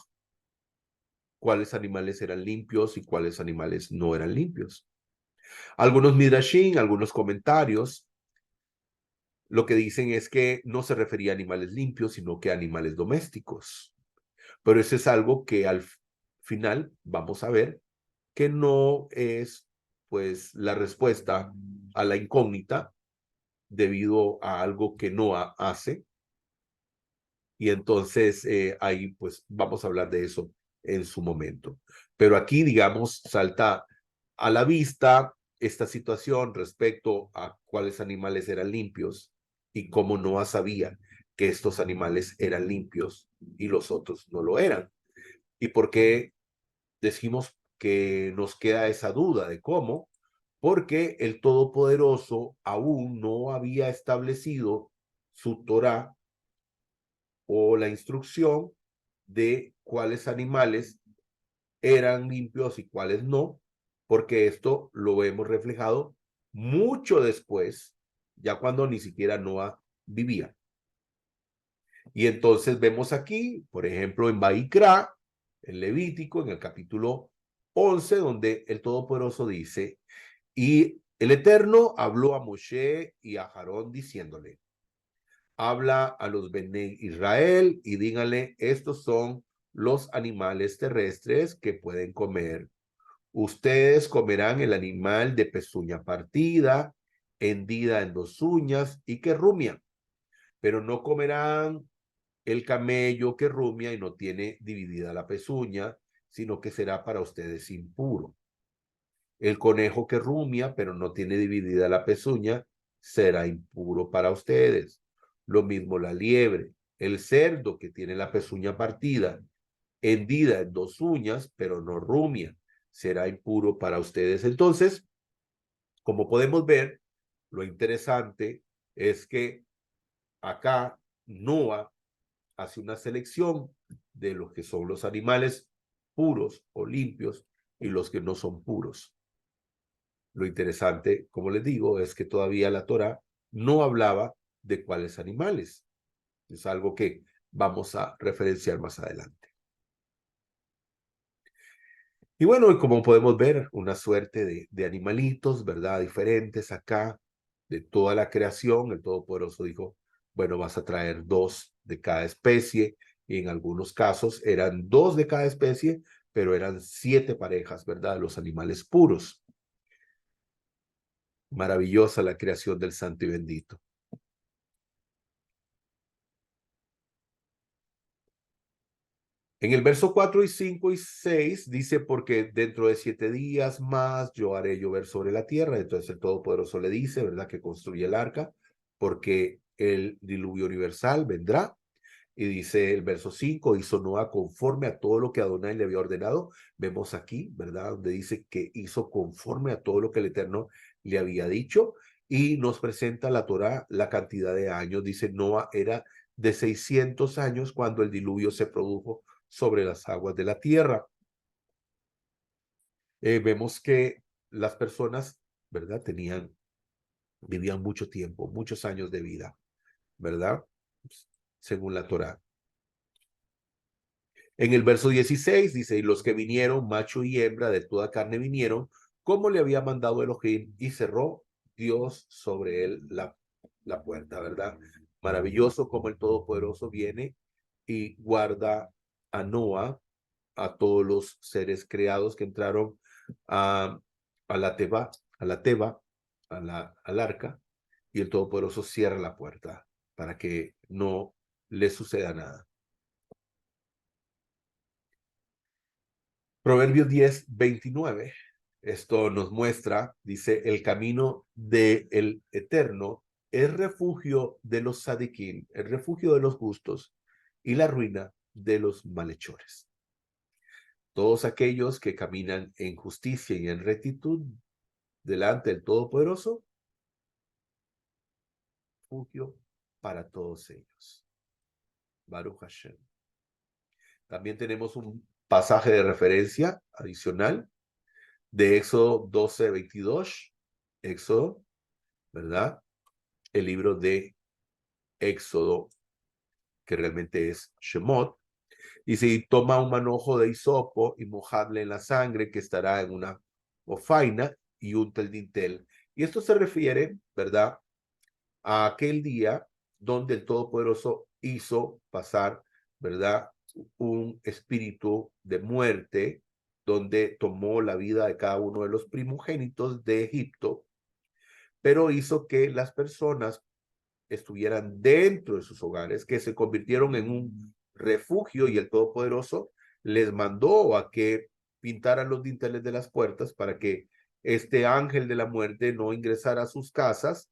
[SPEAKER 1] cuáles animales eran limpios y cuáles animales no eran limpios? Algunos midrashim, algunos comentarios, lo que dicen es que no se refería a animales limpios, sino que a animales domésticos. Pero eso es algo que al final vamos a ver que no es pues la respuesta a la incógnita debido a algo que Noah hace. Y entonces ahí pues vamos a hablar de eso en su momento. Pero aquí, digamos, salta a la vista esta situación respecto a cuáles animales eran limpios y cómo Noah sabía que estos animales eran limpios y los otros no lo eran. ¿Y por qué decimos que nos queda esa duda de cómo? Porque el Todopoderoso aún no había establecido su Torah o la instrucción de cuáles animales eran limpios y cuáles no, porque esto lo vemos reflejado mucho después, ya cuando ni siquiera Noah vivía. Y entonces vemos aquí, por ejemplo, en Baikra, en Levítico, en el capítulo 11, donde el Todopoderoso dice, y el Eterno habló a Moshe y a Aarón diciéndole, habla a los Bene Israel y díganle, estos son los animales terrestres que pueden comer. Ustedes comerán el animal de pezuña partida, hendida en 2 uñas y que rumia, pero no comerán el camello que rumia y no tiene dividida la pezuña, sino que será para ustedes impuro. El conejo que rumia, pero no tiene dividida la pezuña, será impuro para ustedes. Lo mismo la liebre, el cerdo que tiene la pezuña partida, hendida en 2 uñas, pero no rumia, será impuro para ustedes. Entonces, como podemos ver, lo interesante es que acá Noah hace una selección de los que son los animales puros o limpios y los que no son puros. Lo interesante, como les digo, es que todavía la Torá no hablaba de cuáles animales. Es algo que vamos a referenciar más adelante. Y bueno, como podemos ver, una suerte de animalitos, ¿verdad? Diferentes acá, de toda la creación. El Todopoderoso dijo, bueno, vas a traer 2 de cada especie y en algunos casos eran 2 de cada especie, pero eran 7 parejas, ¿verdad? Los animales puros. Maravillosa la creación del Santo y Bendito. En el verso 4 y 5 y 6 dice, porque dentro de 7 días más yo haré llover sobre la tierra. Entonces el Todopoderoso le dice, ¿verdad? Que construye el arca, porque el diluvio universal vendrá. Y dice el verso 5, hizo Noa conforme a todo lo que Adonai le había ordenado. Vemos aquí, ¿verdad? Donde dice que hizo conforme a todo lo que el Eterno le había dicho. Y nos presenta la Torá la cantidad de años. Dice Noa era de 600 años cuando el diluvio se produjo sobre las aguas de la tierra. Vemos que las personas, ¿verdad? Vivían mucho tiempo, muchos años de vida, ¿verdad? Según la Torá. En el verso 16 dice, y los que vinieron, macho y hembra de toda carne vinieron, como le había mandado Elohim, y cerró Dios sobre él la puerta, ¿verdad? Maravilloso como el Todopoderoso viene y guarda a Noa, a todos los seres creados que entraron a, a la teba, a la teba, al arca, y el Todopoderoso cierra la puerta para que no le suceda nada. Proverbios 10:29. Esto nos muestra, dice, el camino del Eterno es refugio de los sadiquín, el refugio de los justos y la ruina de los malhechores. Todos aquellos que caminan en justicia y en rectitud delante del Todopoderoso, refugio para todos ellos. Baruch Hashem. También tenemos un pasaje de referencia adicional de Éxodo 12:22. Éxodo, ¿verdad? El libro de Éxodo, que realmente es Shemot. Dice, y toma un manojo de hisopo y mojadle en la sangre que estará en una bofaina y unta el dintel. Y esto se refiere, ¿verdad?, a aquel día donde el Todopoderoso hizo pasar, ¿verdad?, un espíritu de muerte, donde tomó la vida de cada uno de los primogénitos de Egipto, pero hizo que las personas estuvieran dentro de sus hogares, que se convirtieron en un refugio, y el Todopoderoso les mandó a que pintaran los dinteles de las puertas para que este ángel de la muerte no ingresara a sus casas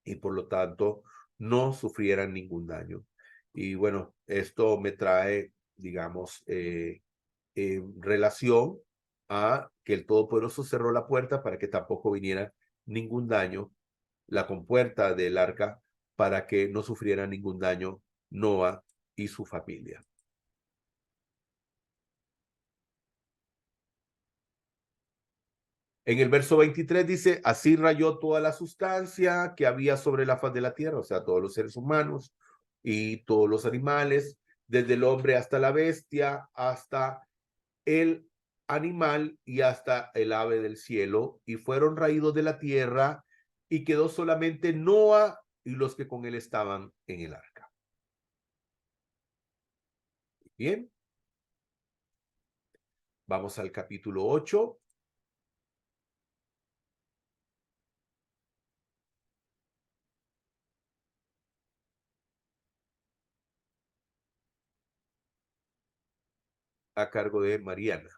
[SPEAKER 1] y por lo tanto no sufrieran ningún daño. Y bueno, esto me trae, digamos, en relación a que el Todopoderoso cerró la puerta para que tampoco viniera ningún daño, la compuerta del arca, para que no sufriera ningún daño Noa y su familia. En el verso 23 dice, así rayó toda la sustancia que había sobre la faz de la tierra, o sea, todos los seres humanos y todos los animales, desde el hombre hasta la bestia, hasta el animal y hasta el ave del cielo, y fueron raídos de la tierra, y quedó solamente Noa y los que con él estaban en el arca. Bien, vamos al capítulo 8. A cargo de Mariana.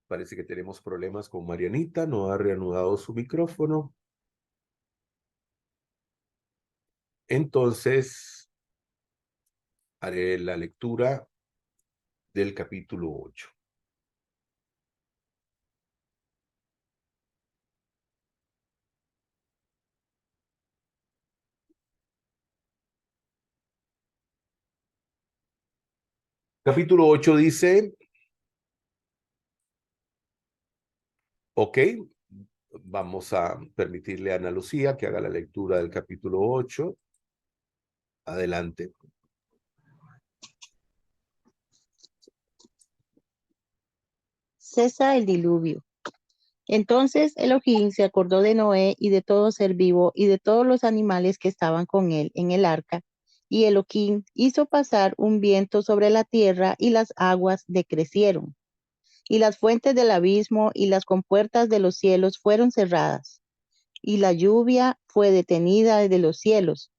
[SPEAKER 1] Parece que tenemos problemas con Marianita, no ha reanudado su micrófono. Entonces, haré la lectura del capítulo 8. Capítulo 8 dice, ok, vamos a permitirle a Ana Lucía que haga la lectura del capítulo 8. Adelante.
[SPEAKER 2] cesa el diluvio. Entonces Elohim se acordó de Noé y de todo ser vivo y de todos los animales que estaban con él en el arca. Y Elohim hizo pasar un viento sobre la tierra y las aguas decrecieron. Y las fuentes del abismo y las compuertas de los cielos fueron cerradas. Y la lluvia fue detenida de los cielos.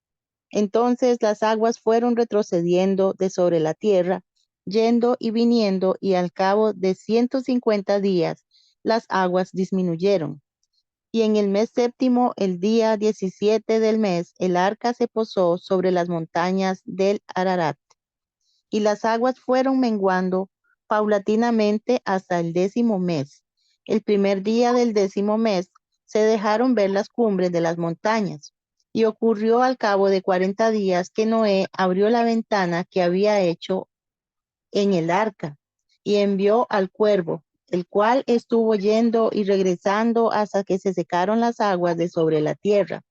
[SPEAKER 2] Entonces las aguas fueron retrocediendo de sobre la tierra, yendo y viniendo, y al cabo de 150 días las aguas disminuyeron. Y en el mes séptimo, el día 17 del mes, el arca se posó sobre las montañas del Ararat, y las aguas fueron menguando paulatinamente hasta el 10º mes. El primer día del 10º mes se dejaron ver las cumbres de las montañas. Y ocurrió al cabo de 40 días que Noé abrió la ventana que había hecho en el arca y envió al cuervo, el cual estuvo yendo y regresando hasta que se secaron las aguas de sobre la tierra.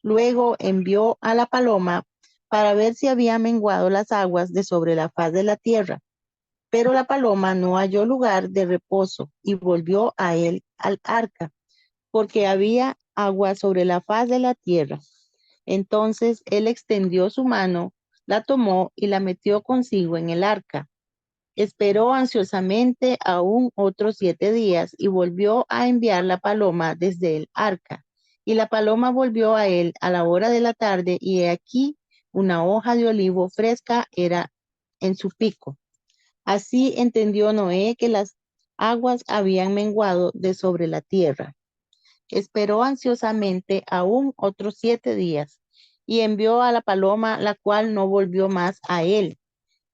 [SPEAKER 2] Luego envió a la paloma para ver si había menguado las aguas de sobre la faz de la tierra. Pero la paloma no halló lugar de reposo y volvió a él al arca, porque había agua sobre la faz de la tierra. Entonces él extendió su mano, la tomó y la metió consigo en el arca. Esperó ansiosamente aún otros 7 días y volvió a enviar la paloma desde el arca. Y la paloma volvió a él a la hora de la tarde, y he aquí una hoja de olivo fresca era en su pico. Así entendió Noé que las aguas habían menguado de sobre la tierra. Esperó ansiosamente aún otros 7 días y envió a la paloma, la cual no volvió más a él.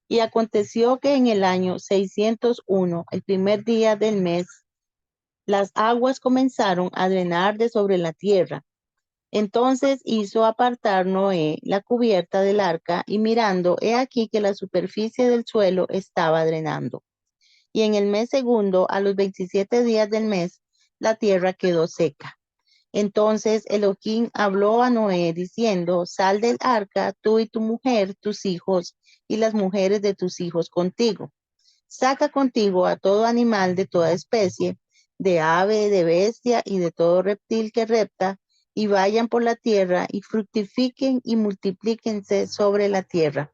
[SPEAKER 2] Y aconteció que en el año 601, el primer día del mes, las aguas comenzaron a drenar de sobre la tierra. Entonces hizo apartar Noé la cubierta del arca, y mirando, he aquí que la superficie del suelo estaba drenando. Y en el mes segundo, a los 27 días del mes, la tierra quedó seca. Entonces Elohim habló a Noé diciendo: sal del arca, tú y tu mujer, tus hijos y las mujeres de tus hijos contigo. Saca contigo a todo animal de toda especie, de ave, de bestia y de todo reptil que repta, y vayan por la tierra y fructifiquen y multiplíquense sobre la tierra.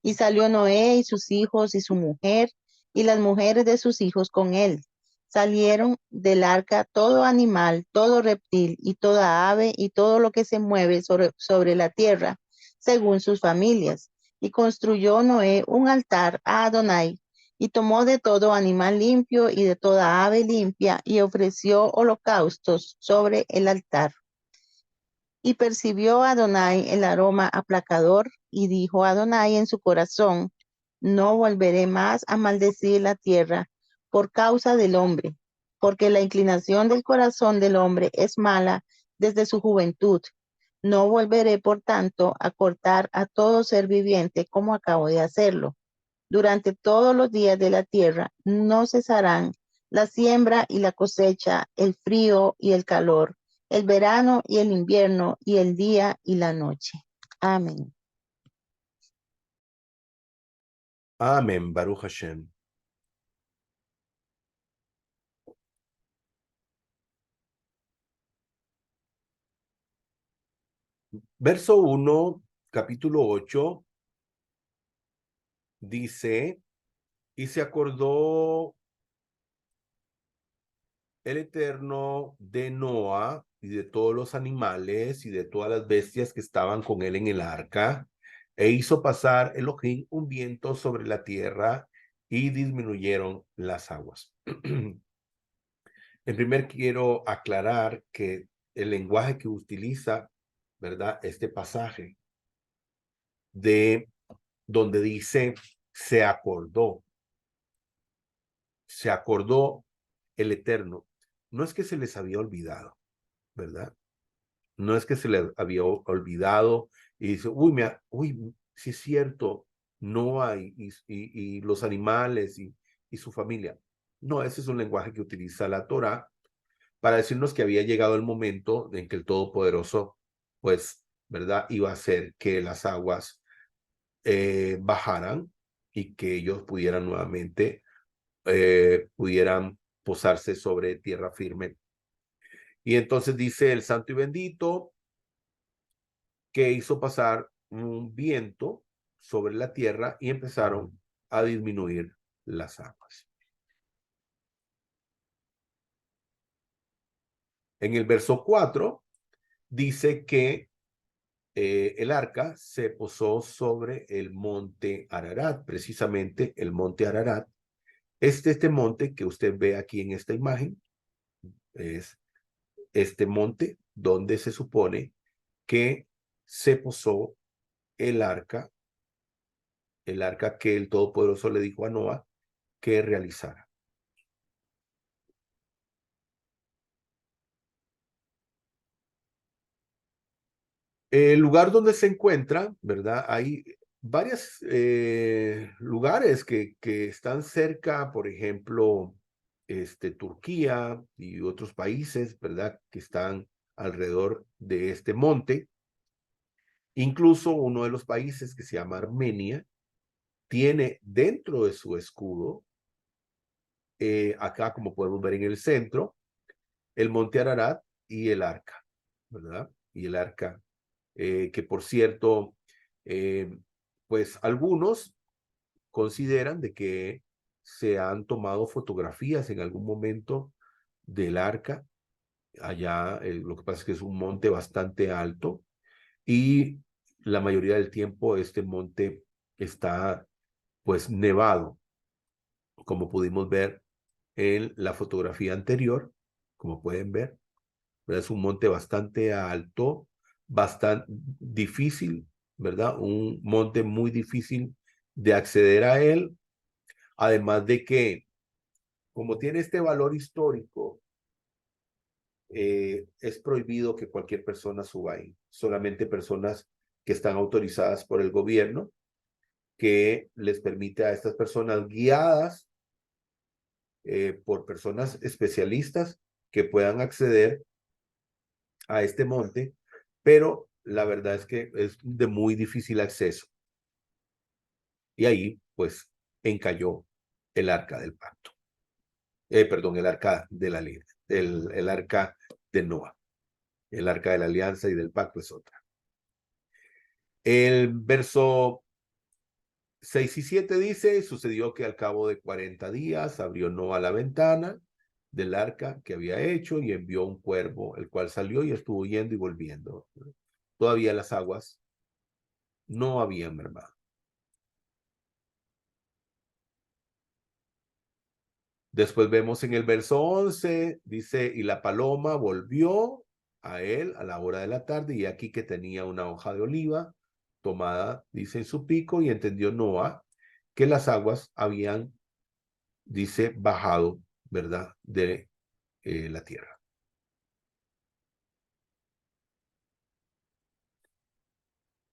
[SPEAKER 2] Y salió Noé y sus hijos y su mujer y las mujeres de sus hijos con él. Salieron del arca todo animal, todo reptil y toda ave y todo lo que se mueve sobre la tierra, según sus familias. Y construyó Noé un altar a Adonai, y tomó de todo animal limpio y de toda ave limpia, y ofreció holocaustos sobre el altar. Y percibió Adonai el aroma aplacador, y dijo Adonai en su corazón: no volveré más a maldecir la tierra por causa del hombre, porque la inclinación del corazón del hombre es mala desde su juventud. No volveré, por tanto, a cortar a todo ser viviente como acabo de hacerlo. Durante todos los días de la tierra no cesarán la siembra y la cosecha, el frío y el calor, el verano y el invierno, y el día y la noche. Amén.
[SPEAKER 1] Amén, Baruch Hashem. Verso 1, capítulo 8, dice: y se acordó el Eterno de Noa y de todos los animales y de todas las bestias que estaban con él en el arca, e hizo pasar Elohim un viento sobre la tierra y disminuyeron las aguas. En primer, quiero aclarar que el lenguaje que utiliza, ¿verdad? Este pasaje de donde dice se acordó el Eterno. No es que se les había olvidado, ¿verdad? No es que se les había olvidado y dice: uy, sí es cierto, no hay, y los animales y su familia. No, ese es un lenguaje que utiliza la Torá para decirnos que había llegado el momento en que el Todopoderoso, pues, ¿verdad? Iba a hacer que las aguas bajaran y que ellos pudieran nuevamente pudieran posarse sobre tierra firme. Y entonces dice el santo y bendito que hizo pasar un viento sobre la tierra y empezaron a disminuir las aguas. En el verso 4 dice que el arca se posó sobre el monte Ararat, precisamente el monte Ararat. Este monte que usted ve aquí en esta imagen es este monte donde se supone que se posó el arca que el Todopoderoso le dijo a Noa que realizara. El lugar donde se encuentra, ¿verdad? Hay varios lugares que están cerca, por ejemplo, Turquía y otros países, ¿verdad? Que están alrededor de este monte. Incluso uno de los países que se llama Armenia tiene dentro de su escudo, acá como podemos ver en el centro, el monte Ararat y el arca, ¿verdad? Y el arca, que por cierto, pues algunos consideran de que se han tomado fotografías en algún momento del arca. Allá lo que pasa es que es un monte bastante alto y la mayoría del tiempo este monte está pues nevado, como pudimos ver en la fotografía anterior, como pueden ver. ¿Verdad? Es un monte bastante alto, bastante difícil, ¿verdad? Un monte muy difícil de acceder a él, además de que, como tiene este valor histórico, es prohibido que cualquier persona suba ahí, solamente personas que están autorizadas por el gobierno, que les permite a estas personas guiadas por personas especialistas que puedan acceder a este monte, pero la verdad es que es de muy difícil acceso. Y ahí, pues, encalló el arca del pacto. Perdón, el arca de la alianza, el arca de Noah. El arca de la alianza y del pacto es otra. El verso 6 y 7 dice, sucedió que al cabo de 40 días abrió Noah la ventana del arca que había hecho y envió un cuervo, el cual salió y estuvo yendo y volviendo. Todavía las aguas no habían mermado. Después vemos en el verso 11, dice, y la paloma volvió a él a la hora de la tarde, y aquí que tenía una hoja de oliva tomada, dice, en su pico, y entendió Noah que las aguas habían, dice, bajado, ¿verdad?, de la tierra.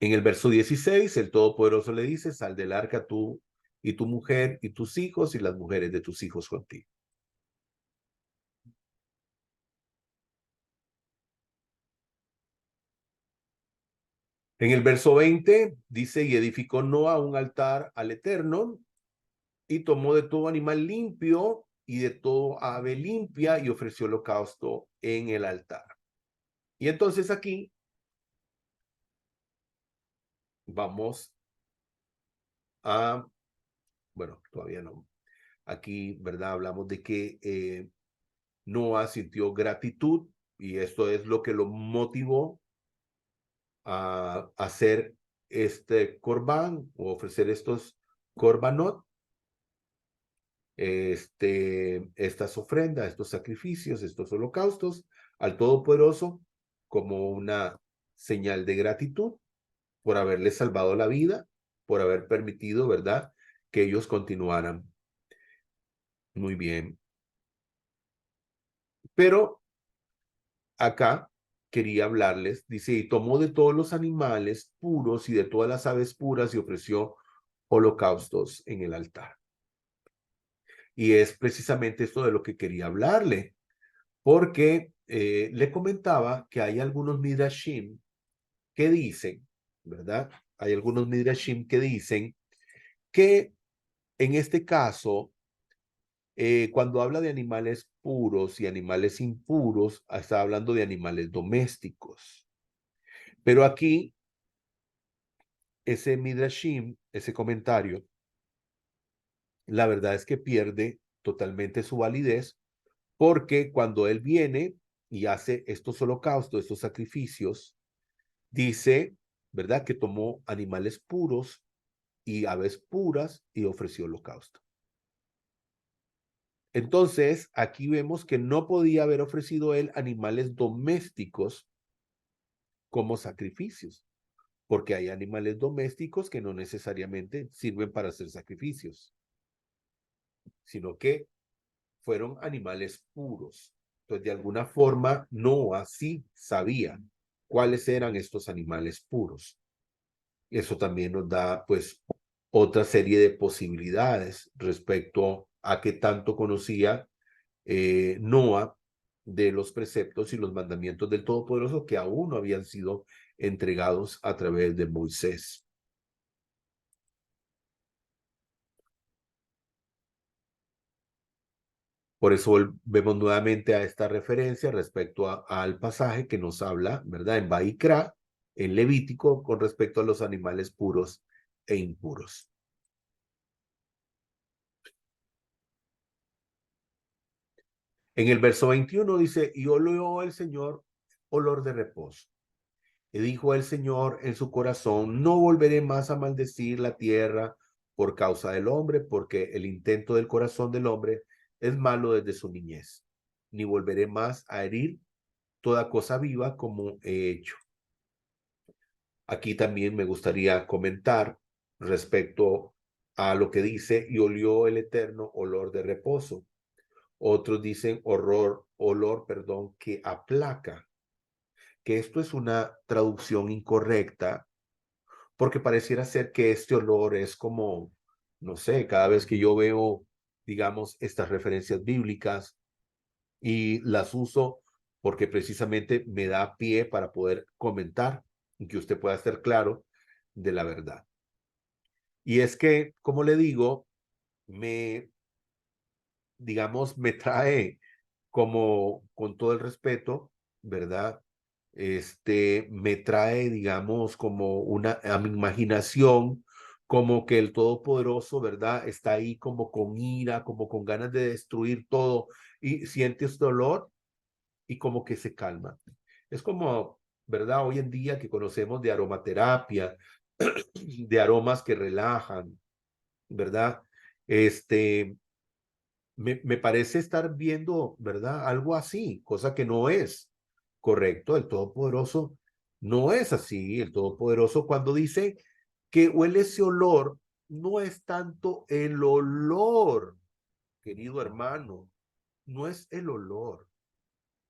[SPEAKER 1] En el verso 16, el Todopoderoso le dice, sal del arca tú y tu mujer y tus hijos y las mujeres de tus hijos contigo. En el verso 20 dice, y edificó Noah un altar al Eterno y tomó de todo animal limpio y de todo ave limpia y ofreció holocausto en el altar. Y entonces aquí vamos a, bueno, todavía no. Aquí, ¿verdad? Hablamos de que Noah sintió gratitud y esto es lo que lo motivó a hacer este corbán o ofrecer estos corbanot, estas ofrendas, estos sacrificios, estos holocaustos al Todopoderoso como una señal de gratitud por haberle salvado la vida, por haber permitido, ¿verdad?, que ellos continuaran. Muy bien. Pero acá quería hablarles, dice, y tomó de todos los animales puros y de todas las aves puras y ofreció holocaustos en el altar. Y es precisamente esto de lo que quería hablarle, porque le comentaba que hay algunos midrashim que dicen, ¿verdad? Hay algunos midrashim que dicen que en este caso Cuando habla de animales puros y animales impuros, está hablando de animales domésticos. Pero aquí, ese midrashim, ese comentario, la verdad es que pierde totalmente su validez, porque cuando él viene y hace estos holocaustos, estos sacrificios, dice, ¿verdad?, que tomó animales puros y aves puras y ofreció holocausto. Entonces, aquí vemos que no podía haber ofrecido él animales domésticos como sacrificios, porque hay animales domésticos que no necesariamente sirven para hacer sacrificios, sino que fueron animales puros. Entonces, de alguna forma, Noah sí sabía cuáles eran estos animales puros. Eso también nos da, pues, otra serie de posibilidades respecto a qué tanto conocía Noah de los preceptos y los mandamientos del Todopoderoso que aún no habían sido entregados a través de Moisés. Por eso volvemos nuevamente a esta referencia respecto al pasaje que nos habla, ¿verdad? En Baikra, en Levítico, con respecto a los animales puros e impuros. En el verso 21 dice, y olió el Señor olor de reposo. Y dijo el Señor en su corazón, no volveré más a maldecir la tierra por causa del hombre, porque el intento del corazón del hombre es malo desde su niñez. Ni volveré más a herir toda cosa viva como he hecho. Aquí también me gustaría comentar respecto a lo que dice, y olió el eterno olor de reposo. Otros dicen olor, que aplaca, que esto es una traducción incorrecta, porque pareciera ser que este olor es como, no sé, cada vez que yo veo, digamos, estas referencias bíblicas y las uso porque precisamente me da pie para poder comentar y que usted pueda estar claro de la verdad. Y es que, como le digo, digamos, me trae como, con todo el respeto, ¿verdad? Me trae, digamos, como a mi imaginación, como que el Todopoderoso, ¿verdad? Está ahí como con ira, como con ganas de destruir todo y siente este dolor y como que se calma. Es como, ¿verdad? Hoy en día que conocemos de aromaterapia, de aromas que relajan, ¿verdad? Este, me parece estar viendo, ¿verdad? Algo así, cosa que no es correcto. El Todopoderoso no es así. El Todopoderoso cuando dice que huele ese olor, no es tanto el olor, querido hermano, no es el olor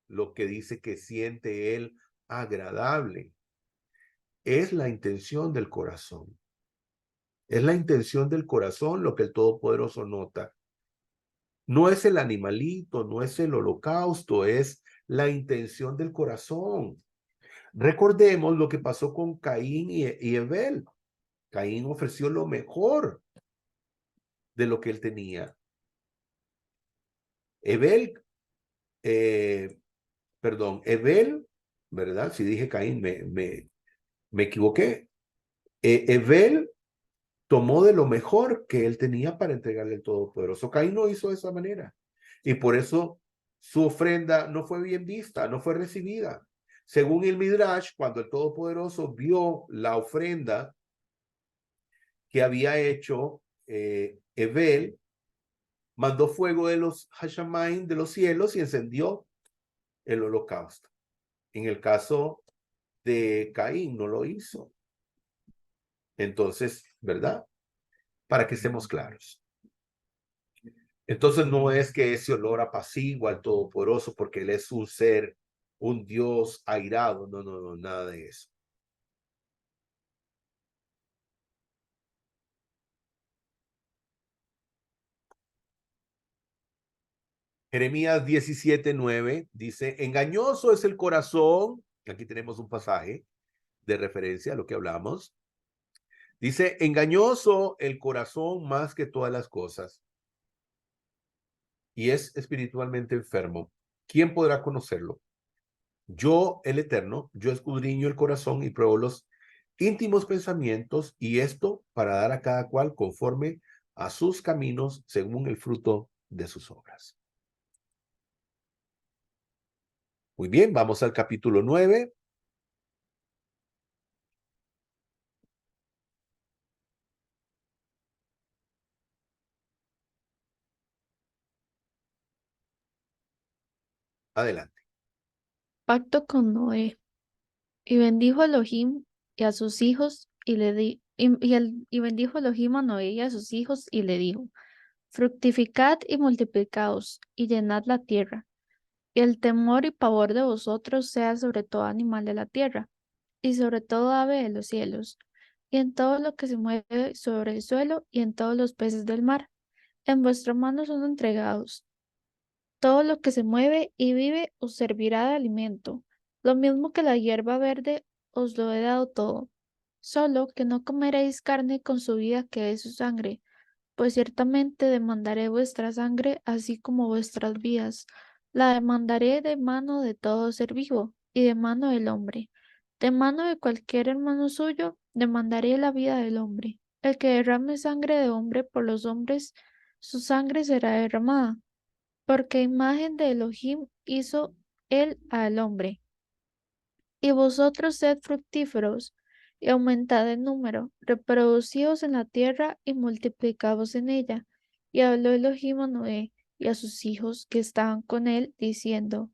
[SPEAKER 1] lo que dice que siente él agradable, es la intención del corazón. Es la intención del corazón lo que el Todopoderoso nota. No es el animalito, no es el holocausto, es la intención del corazón. Recordemos lo que pasó con Caín y Abel. Caín ofreció lo mejor de lo que él tenía. Abel, Abel, ¿verdad? Si dije Caín, me equivoqué. Abel tomó de lo mejor que él tenía para entregarle al Todopoderoso. Caín no hizo de esa manera. Y por eso su ofrenda no fue bien vista, no fue recibida. Según el Midrash, cuando el Todopoderoso vio la ofrenda que había hecho Ebel, mandó fuego de los Hashamaim, de los cielos, y encendió el holocausto. En el caso de Caín no lo hizo. Entonces, ¿verdad? Para que estemos claros. Entonces no es que ese olor apacigua al Todopoderoso porque Él es un ser, un Dios airado. No, no, no, nada de eso. Jeremías 17:9 dice, engañoso es el corazón. Aquí tenemos un pasaje de referencia a lo que hablamos. Dice, engañoso el corazón más que todas las cosas. y es espiritualmente enfermo, ¿quién podrá conocerlo? Yo, el Eterno, yo escudriño el corazón y pruebo los íntimos pensamientos, y esto para dar a cada cual conforme a sus caminos según el fruto de sus obras. Muy bien, vamos al capítulo 9. Adelante.
[SPEAKER 3] Pacto con Noé. Y bendijo Elohim y a sus hijos y le di, y bendijo Elohim a Noé y a sus hijos y le dijo, fructificad y multiplicaos y llenad la tierra, y el temor y pavor de vosotros sea sobre todo animal de la tierra, y sobre todo ave de los cielos, y en todo lo que se mueve sobre el suelo, y en todos los peces del mar. En vuestra mano son entregados. Todo lo que se mueve y vive os servirá de alimento. Lo mismo que la hierba verde os lo he dado todo. Solo que no comeréis carne con su vida que es su sangre, pues ciertamente demandaré vuestra sangre así como vuestras vidas. La demandaré de mano de todo ser vivo y de mano del hombre. De mano de cualquier hermano suyo, demandaré la vida del hombre. El que derrame sangre de hombre por los hombres, su sangre será derramada, porque imagen de Elohim hizo él al hombre. Y vosotros sed fructíferos y aumentad en número, reproducíos en la tierra y multiplicaos en ella. Y habló Elohim a Noé y a sus hijos que estaban con él, diciendo,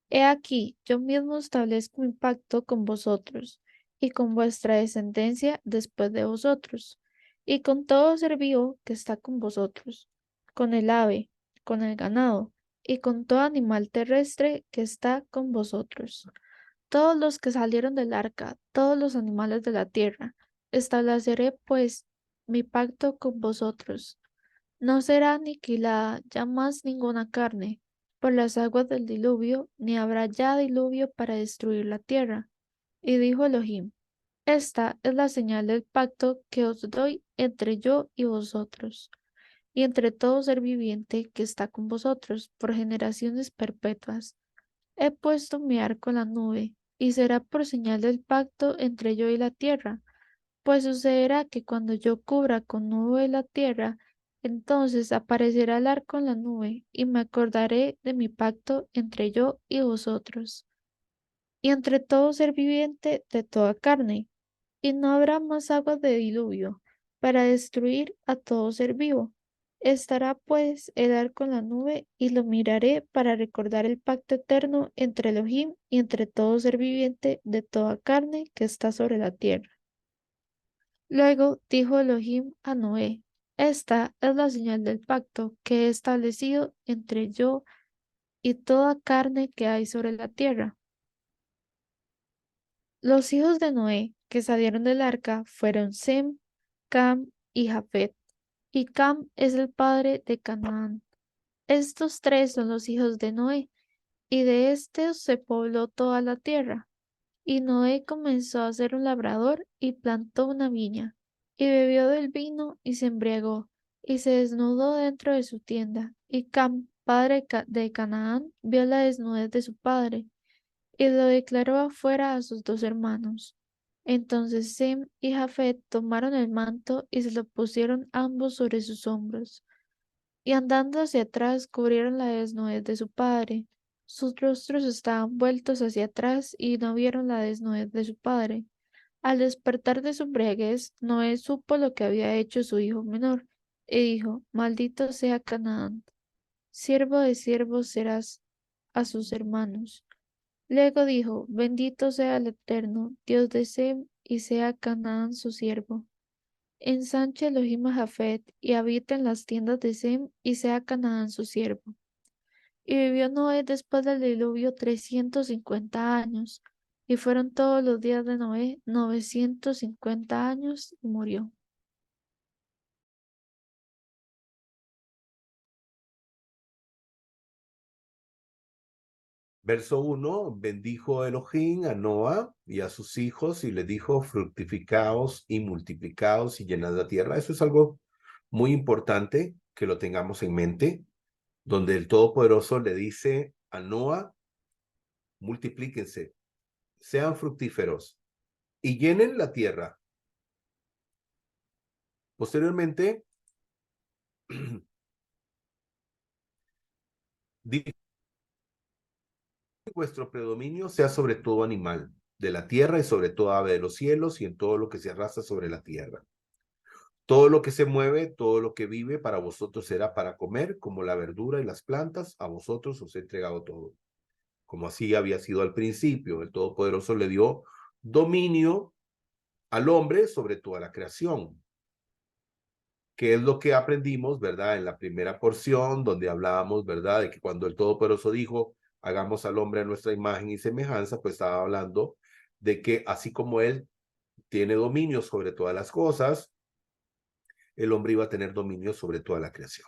[SPEAKER 3] He aquí, yo mismo establezco mi pacto con vosotros y con vuestra descendencia después de vosotros, y con todo ser vivo que está con vosotros, con el ave, con el ganado, y con todo animal terrestre que está con vosotros. Todos los que salieron del arca, todos los animales de la tierra, estableceré pues mi pacto con vosotros. No será aniquilada ya más ninguna carne por las aguas del diluvio, ni habrá ya diluvio para destruir la tierra. Y dijo Elohim, esta es la señal del pacto que os doy entre yo y vosotros, y entre todo ser viviente que está con vosotros por generaciones perpetuas. He puesto mi arco en la nube, y será por señal del pacto entre yo y la tierra. Pues sucederá que cuando yo cubra con nube la tierra, entonces aparecerá el arco en la nube, y me acordaré de mi pacto entre yo y vosotros, y entre todo ser viviente de toda carne, y no habrá más aguas de diluvio, para destruir a todo ser vivo. Estará pues el arco en la nube, y lo miraré para recordar el pacto eterno entre Elohim y entre todo ser viviente de toda carne que está sobre la tierra. Luego dijo Elohim a Noé, esta es la señal del pacto que he establecido entre yo y toda carne que hay sobre la tierra. Los hijos de Noé que salieron del arca fueron Sem, Cam y Jafet, y Cam es el padre de Canaán. Estos tres son los hijos de Noé, y de estos se pobló toda la tierra. Y Noé comenzó a ser un labrador y plantó una viña, y bebió del vino y se embriagó, y se desnudó dentro de su tienda. Y Cam, padre de Canaán, vio la desnudez de su padre, y lo declaró afuera a sus dos hermanos. Entonces Sem y Jafet tomaron el manto y se lo pusieron ambos sobre sus hombros, y andando hacia atrás cubrieron la desnudez de su padre. Sus rostros estaban vueltos hacia atrás y no vieron la desnudez de su padre. Al despertar de su embriaguez, Noé supo lo que había hecho su hijo menor, y dijo, Maldito sea Canaán, siervo de siervos serás a sus hermanos. Luego dijo, Bendito sea el Eterno, Dios de Sem, y sea Canaán su siervo. Ensanche Elohim a Jafet, y habita en las tiendas de Sem, y sea Canaán su siervo. Y vivió Noé después del diluvio 350 años, y fueron todos los días de Noé 950 años, y murió.
[SPEAKER 1] Verso 1, bendijo Elohim a Noa y a sus hijos y le dijo, fructificaos y multiplicaos y llenad la tierra. Eso es algo muy importante que lo tengamos en mente. donde el Todopoderoso le dice a Noa, multiplíquense, sean fructíferos y llenen la tierra. Posteriormente, dice, vuestro predominio sea sobre todo animal de la tierra y sobre toda ave de los cielos y en todo lo que se arrastra sobre la tierra. Todo lo que se mueve, todo lo que vive, para vosotros será para comer, como la verdura y las plantas, a vosotros os he entregado todo. Como así había sido al principio, el Todopoderoso le dio dominio al hombre sobre toda la creación, que es lo que aprendimos, ¿verdad? En la primera porción, donde hablábamos, ¿verdad? De que cuando el Todopoderoso dijo, hagamos al hombre a nuestra imagen y semejanza, pues estaba hablando de que así como él tiene dominio sobre todas las cosas, el hombre iba a tener dominio sobre toda la creación.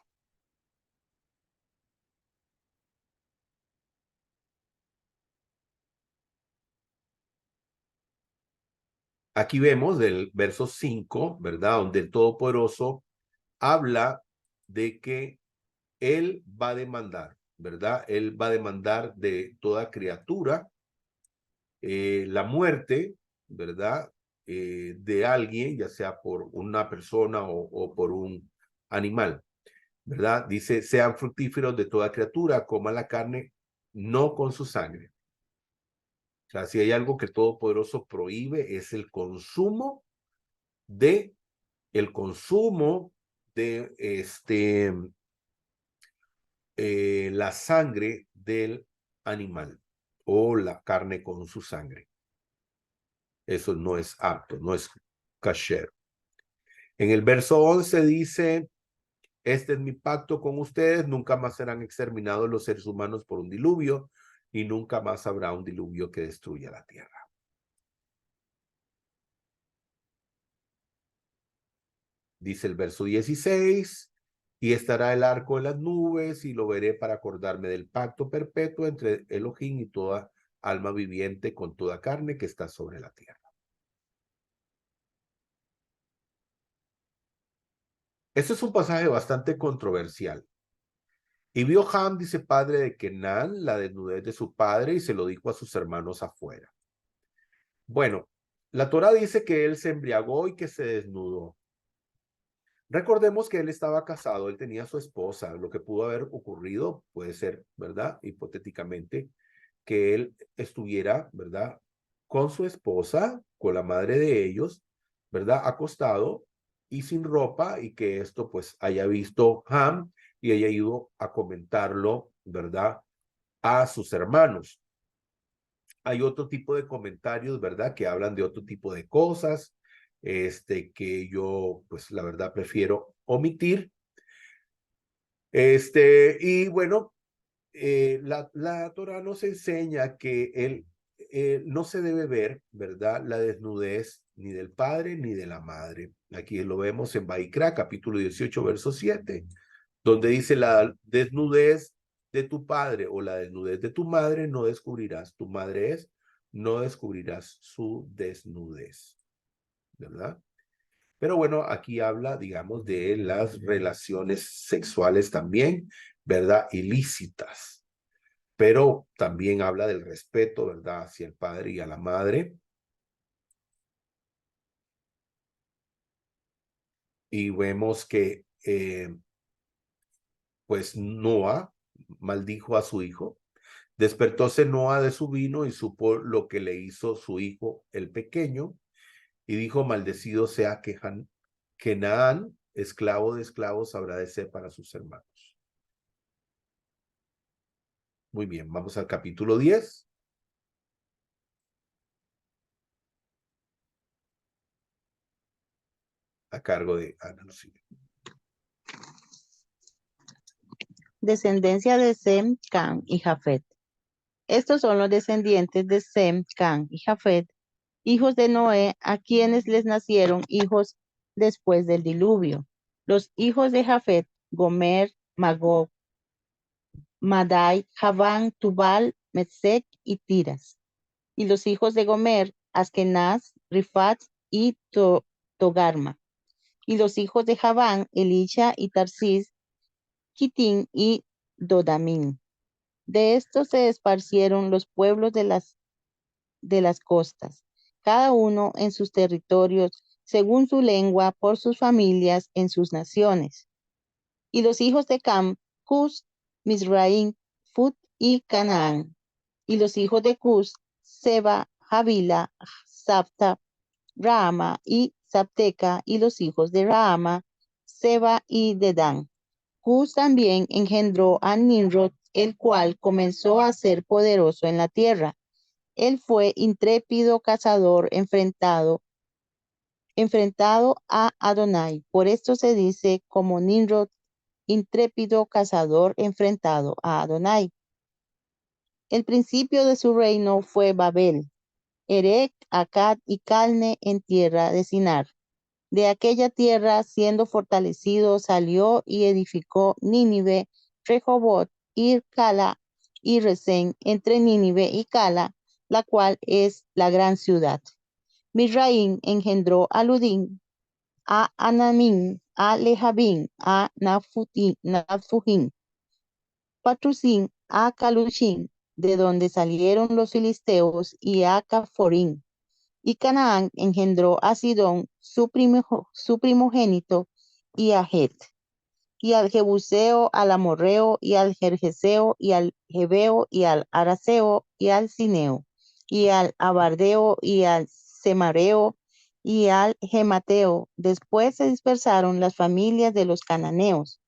[SPEAKER 1] Aquí vemos del verso 5, ¿verdad? Donde el Todopoderoso habla de que Él va a demandar, ¿verdad? Él va a demandar de toda criatura la muerte, ¿verdad? De alguien, ya sea por una persona o por un animal, ¿verdad? Dice, sean fructíferos de toda criatura, coman la carne, no con su sangre. O sea, si hay algo que el Todopoderoso prohíbe es de el consumo de la sangre del animal o la carne con su sangre. Eso no es apto, no es kasher. En el verso 11 dice, este es mi pacto con ustedes, nunca más serán exterminados los seres humanos por un diluvio y nunca más habrá un diluvio que destruya la tierra. Dice el verso 16, y estará el arco en las nubes y lo veré para acordarme del pacto perpetuo entre Elohim y toda alma viviente con toda carne que está sobre la tierra. Este es un pasaje bastante controversial. Y vio Ham, dice padre de Kenán, la desnudez de su padre y se lo dijo a sus hermanos afuera. Bueno, la Torá dice que él se embriagó y que se desnudó. Recordemos que él estaba casado, él tenía su esposa. Lo que pudo haber ocurrido puede ser, ¿verdad? Hipotéticamente, que él estuviera, ¿verdad? Con su esposa, con la madre de ellos, ¿verdad? Acostado y sin ropa y que esto pues haya visto Ham y haya ido a comentarlo, ¿verdad? A sus hermanos. Hay otro tipo de comentarios, ¿verdad? Que hablan de otro tipo de cosas, que yo, pues la verdad prefiero omitir. Y bueno, la Torah nos enseña que no se debe ver, ¿verdad? La desnudez ni del padre ni de la madre. Aquí lo vemos en Baikra, capítulo 18, verso 7, donde dice la desnudez de tu padre o la desnudez de tu madre no descubrirás. Tu madre es, no descubrirás su desnudez, ¿verdad? Pero bueno, aquí habla, digamos, de las relaciones sexuales también, ¿verdad? Ilícitas. Pero también habla del respeto, ¿verdad? Hacia el padre y a la madre. Y vemos que, pues, Noa maldijo a su hijo. Despertóse Noa de su vino y supo lo que le hizo su hijo el pequeño. Y dijo, maldecido sea Kenaán, esclavo de esclavos, habrá de ser para sus hermanos. Muy bien, vamos al capítulo 10. A cargo de Ana Lucía.
[SPEAKER 2] Descendencia de Sem, Can y Jafet. Estos son los descendientes de Sem, Can y Jafet, hijos de Noé, a quienes les nacieron hijos después del diluvio. Los hijos de Jafet, Gomer, Magog, Madai, Javán, Tubal, Mesec y Tiras. Y los hijos de Gomer, Askenaz, Rifat y Togarma. Y los hijos de Javán, Elisha y Tarsis, Kitín y Dodamín. De estos se esparcieron los pueblos de las costas, cada uno en sus territorios, según su lengua, por sus familias, en sus naciones. Y los hijos de Cam, Cus, Mizraim, Fut y Canaán. Y los hijos de Cus, Seba, Javila, Sapta, Raama y Sapteca. Y los hijos de Raama, Seba y Dedán. Cus también engendró a Nimrod, el cual comenzó a ser poderoso en la tierra. Él fue intrépido cazador enfrentado a Adonai. Por esto se dice como Nimrod, intrépido cazador enfrentado a Adonai. El principio de su reino fue Babel, Erec, Akkad y Calne en tierra de Sinar. De aquella tierra, siendo fortalecido, salió y edificó Nínive, Rehobot, Cala y Resén entre Nínive y Cala, la cual es la gran ciudad. Misraín engendró a Ludín, a Anamín, a Lehabín, a Nafujín, Patrusín, a Calushín, de donde salieron los filisteos, y a Caforín. Y Canaán engendró a Sidón, su primogénito, y a Het, y al Jebuseo, al Amorreo, y al Gergeseo, y al Jebeo, y al Araseo, y al Cineo, y al Abardeo, y al Semareo, y al Gemateo. Después se dispersaron las familias de los cananeos.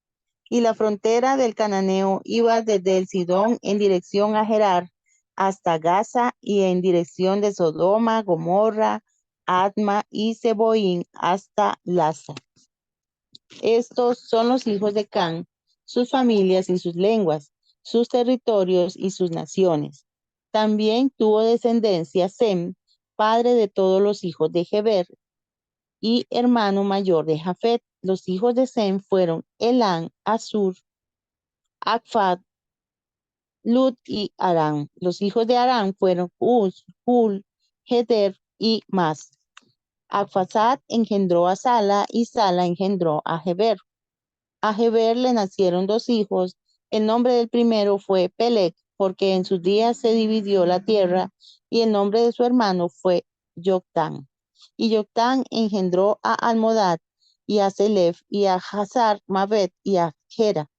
[SPEAKER 2] Y la frontera del cananeo iba desde el Sidón en dirección a Gerar hasta Gaza, y en dirección de Sodoma, Gomorra, Adma y Seboín hasta Lasa. Estos son los hijos de Can, sus familias y sus lenguas, sus territorios y sus naciones. También tuvo descendencia Sem, padre de todos los hijos de Geber y hermano mayor de Jafet. Los hijos de Sem fueron Elán, Asur, Akfad, Lud y Aram. Los hijos de Aram fueron Uz, Hul, Heder y Mas. Akfasad engendró a Sala y Sala engendró a Heber. A Heber le nacieron dos hijos. El nombre del primero fue Pelec, porque en sus días se dividió la tierra, y el nombre de su hermano fue Yoctán. Y Yoctán engendró a Almodad y a Selef y a Hazar Mabet y a Gera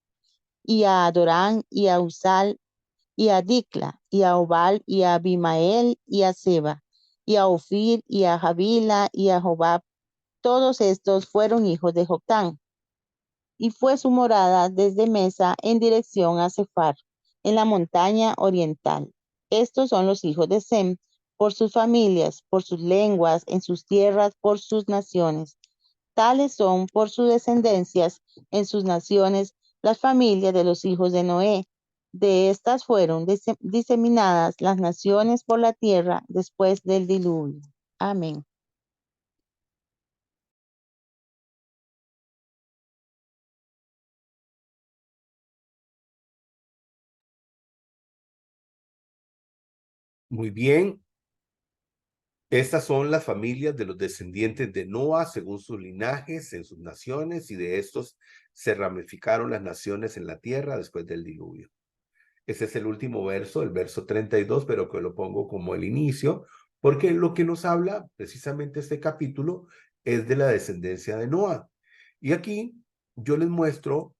[SPEAKER 2] y a Adorán y a Usal y a Dicla, y a Obal, y a Abimael, y a Seba, y a Ofir, y a Javila, y a Jobab. Todos estos fueron hijos de Joctán. Y fue su morada desde Mesa en dirección a Sefar, en la montaña oriental. Estos son los hijos de Sem, por sus familias, por sus lenguas, en sus tierras, por sus naciones. Tales son por sus descendencias en sus naciones las familias de los hijos de Noé. De estas fueron diseminadas las naciones por la tierra después del diluvio. Amén.
[SPEAKER 1] Muy bien. Estas son las familias de los descendientes de Noa, según sus linajes, en sus naciones, y de estos se ramificaron las naciones en la tierra después del diluvio. Ese es el último verso, el verso 32, pero que lo pongo como el inicio, porque lo que nos habla precisamente este capítulo es de la descendencia de Noa. Y aquí yo les muestro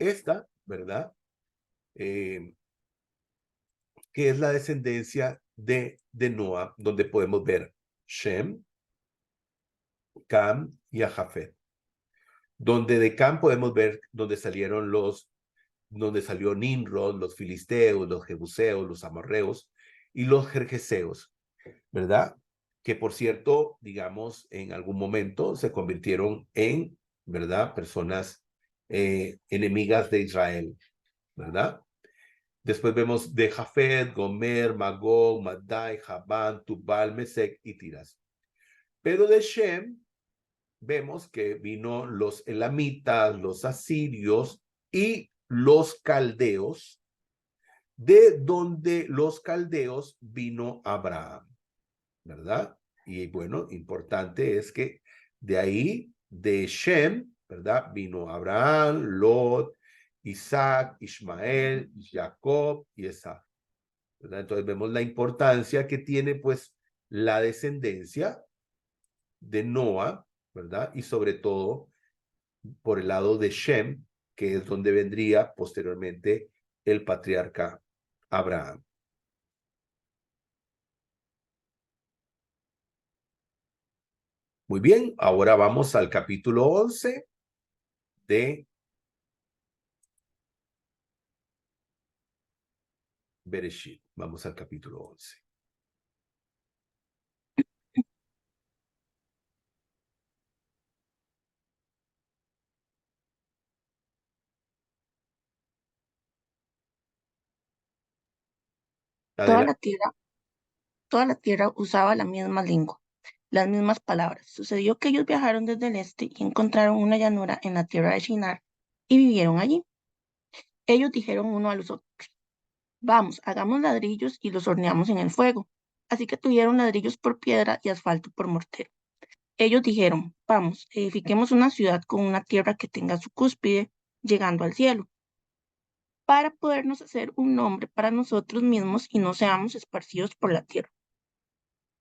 [SPEAKER 1] esta, ¿verdad? Que es la descendencia de Noa, donde podemos ver Shem, Cam y a Jafet. Donde de Cam podemos ver donde salió Nimrod, los filisteos, los jebuseos, los amorreos y los jerjeseos, ¿verdad? Que por cierto, digamos, en algún momento se convirtieron en, ¿verdad? Personas enemigas de Israel, ¿verdad? Después vemos de Jafet, Gomer, Magog, Madai, Javán, Tubal, Mesec y Tiras. Pero de Shem vemos que vino los elamitas, los asirios y los caldeos, de donde los caldeos vino Abraham, ¿verdad? Y bueno, importante es que de ahí, de Shem, ¿verdad? Vino Abraham, Lot, Isaac, Ismael, Jacob y Esaf, ¿verdad? Entonces vemos la importancia que tiene pues la descendencia de Noah, ¿verdad? Y sobre todo por el lado de Shem, que es donde vendría posteriormente el patriarca Abraham. Muy bien, ahora vamos al capítulo 11 de Bereshit. Vamos al capítulo 11.
[SPEAKER 4] Toda
[SPEAKER 1] Adelante.
[SPEAKER 4] la tierra, toda la tierra usaba la misma lengua, las mismas palabras. Sucedió que ellos viajaron desde el este y encontraron una llanura en la tierra de Shinar y vivieron allí. Ellos dijeron uno a los otros, vamos, hagamos ladrillos y los horneamos en el fuego. Así que tuvieron ladrillos por piedra y asfalto por mortero. Ellos dijeron, vamos, edifiquemos una ciudad con una tierra que tenga su cúspide llegando al cielo, para podernos hacer un nombre para nosotros mismos y no seamos esparcidos por la tierra.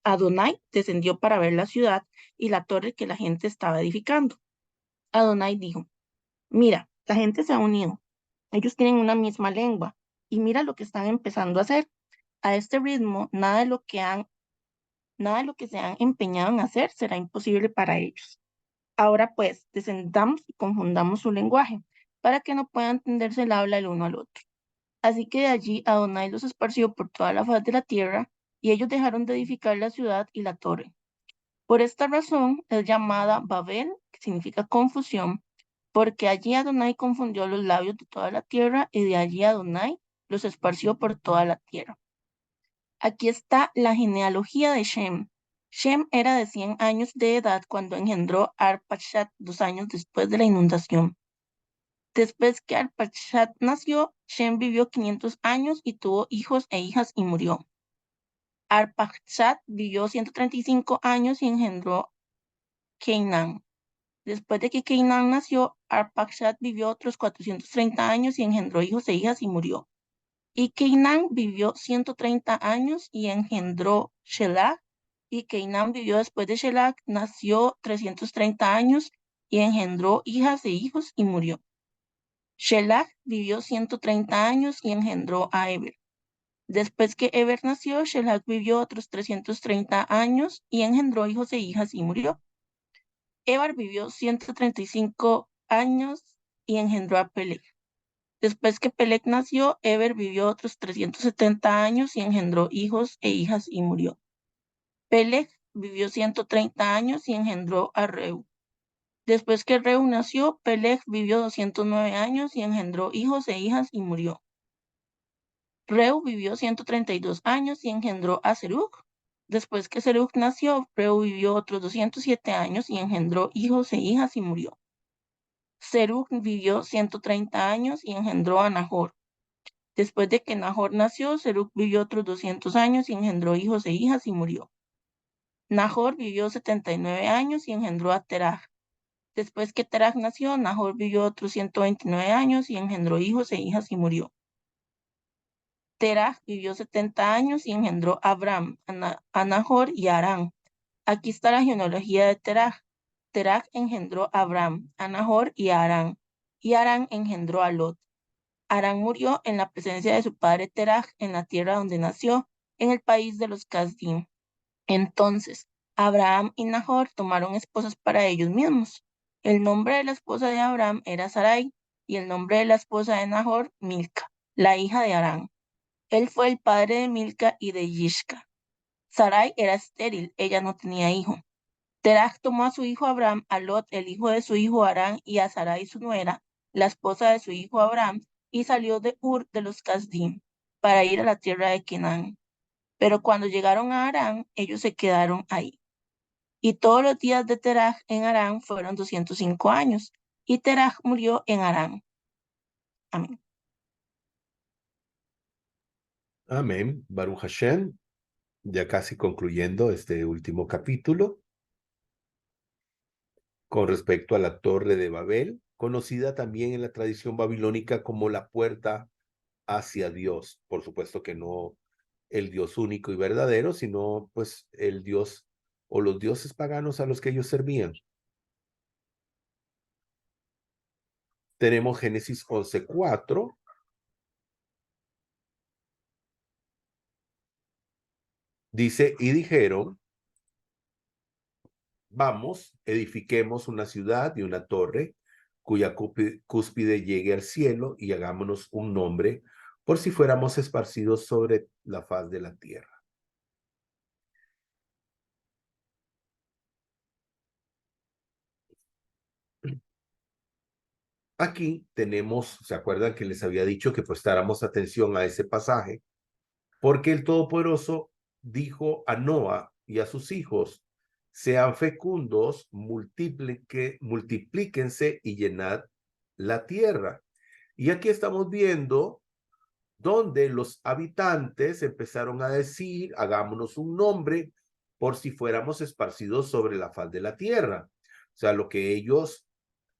[SPEAKER 4] Adonai descendió para ver la ciudad y la torre que la gente estaba edificando. Adonai dijo, mira, la gente se ha unido. Ellos tienen una misma lengua y mira lo que están empezando a hacer. A este ritmo, nada de lo que se han empeñado en hacer será imposible para ellos. Ahora pues, descendamos y confundamos su lenguaje para que no puedan entenderse el habla el uno al otro. Así que de allí Adonai los esparció por toda la faz de la tierra y ellos dejaron de edificar la ciudad y la torre. Por esta razón es llamada Babel, que significa confusión, porque allí Adonai confundió los labios de toda la tierra y de allí Adonai los esparció por toda la tierra. Aquí está la genealogía de Shem. Shem era de 100 años de edad cuando engendró a Arpachshad 2 años después de la inundación. Después que Arpachshad nació, Shem vivió 500 años y tuvo hijos e hijas y murió. Arpachshad vivió 135 años y engendró Canaán. Después de que Canaán nació, Arpachshad vivió otros 430 años y engendró hijos e hijas y murió. Y Canaán vivió 130 años y engendró Shelah. Y Canaán vivió después de Shelah, nació 330 años y engendró hijas e hijos y murió. Shelah vivió 130 años y engendró a Eber. Después que Eber nació, Shelah vivió otros 330 años y engendró hijos e hijas y murió. Eber vivió 135 años y engendró a Peleg. Después que Peleg nació, Eber vivió otros 370 años y engendró hijos e hijas y murió. Peleg vivió 130 años y engendró a Reu. Después que Reu nació, Peleg vivió 209 años y engendró hijos e hijas y murió. Reu vivió 132 años y engendró a Serug. Después que Serug nació, Reu vivió otros 207 años y engendró hijos e hijas y murió. Serug vivió 130 años y engendró a Nahor. Después de que Nahor nació, Serug vivió otros 200 años y engendró hijos e hijas y murió. Nahor vivió 79 años y engendró a Terah. Después que Terah nació, Nahor vivió otros 129 años y engendró hijos e hijas y murió. Terah vivió 70 años y engendró a Abram, a Nahor y a Harán. Aquí está la genealogía de Terah. Terah engendró a Abram, a Nahor y a Harán. Y Harán engendró a Lot. Harán murió en la presencia de su padre Terah en la tierra donde nació, en el país de los Casdim. Entonces, Abraham y Nahor tomaron esposas para ellos mismos. El nombre de la esposa de Abraham era Sarai y el nombre de la esposa de Nahor, Milca, la hija de Harán. Él fue el padre de Milca y de Yishka. Sarai era estéril, ella no tenía hijo. Terah tomó a su hijo Abraham, a Lot, el hijo de su hijo Harán, y a Sarai su nuera, la esposa de su hijo Abraham, y salió de Ur de los Casdim para ir a la tierra de Canaán. Pero cuando llegaron a Harán, ellos se quedaron ahí. Y todos los días de Terah en Harán fueron 205 años, y Terah murió en Harán. Amén.
[SPEAKER 1] Amén. Baruch Hashem. Ya casi concluyendo este último capítulo. con respecto a la Torre de Babel, conocida también en la tradición babilónica como la puerta hacia Dios. Por supuesto que no el Dios único y verdadero, sino pues el Dios o los dioses paganos a los que ellos servían. Tenemos Génesis 11:4. Dice, y dijeron, vamos, edifiquemos una ciudad y una torre cuya cúspide llegue al cielo y hagámonos un nombre por si fuéramos esparcidos sobre la faz de la tierra. Aquí tenemos, ¿se acuerdan que les había dicho que prestáramos atención a ese pasaje? Porque el Todopoderoso dijo a Noa y a sus hijos, sean fecundos, multiplíquense y llenad la tierra. Y aquí estamos viendo donde los habitantes empezaron a decir, hagámonos un nombre por si fuéramos esparcidos sobre la faz de la tierra. O sea, lo que ellos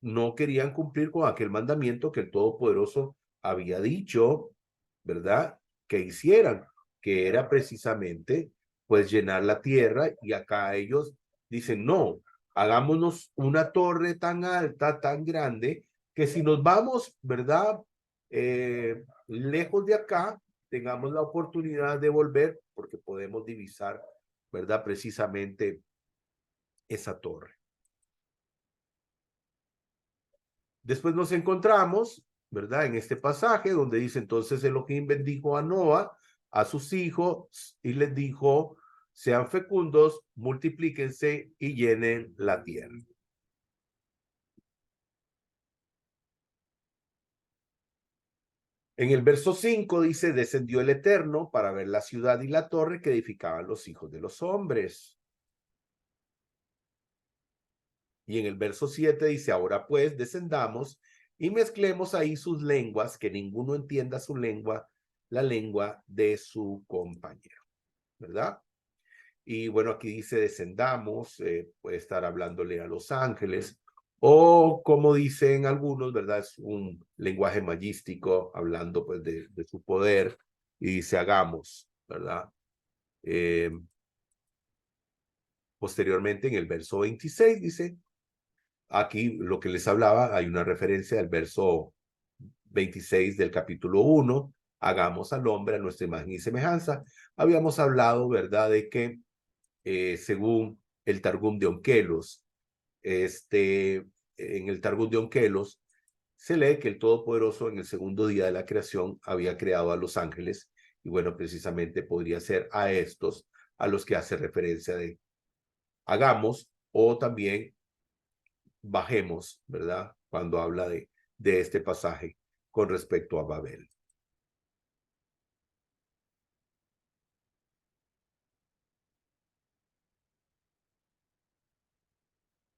[SPEAKER 1] no querían cumplir con aquel mandamiento que el Todopoderoso había dicho, ¿verdad? Que hicieran, que era precisamente, pues, llenar la tierra, y acá ellos dicen, no, hagámonos una torre tan alta, tan grande, que si nos vamos, ¿verdad? Lejos de acá, tengamos la oportunidad de volver, porque podemos divisar, ¿verdad? Precisamente esa torre. Después nos encontramos, ¿verdad? En este pasaje donde dice, entonces Elohim bendijo a Noa, a sus hijos, y les dijo, sean fecundos, multiplíquense y llenen la tierra. En el verso 5 dice, descendió el Eterno para ver la ciudad y la torre que edificaban los hijos de los hombres. Y en el verso 7 dice, ahora pues descendamos y mezclemos ahí sus lenguas, que ninguno entienda su lengua, la lengua de su compañero, ¿verdad? Y bueno, aquí dice descendamos, puede estar hablándole a los ángeles, o como dicen algunos, ¿verdad? Es un lenguaje magístico, hablando pues de su poder, y dice hagamos, ¿verdad? Posteriormente en el verso 26 dice, aquí lo que les hablaba, hay una referencia al verso 26 del capítulo 1, hagamos al hombre a nuestra imagen y semejanza. Habíamos hablado, ¿verdad?, de que según el Targum de Onkelos, en el Targum de Onkelos se lee que el Todopoderoso en el segundo día de la creación había creado a los ángeles, y bueno, precisamente podría ser a estos a los que hace referencia de hagamos, o también bajemos, ¿verdad? Cuando habla de este pasaje con respecto a Babel.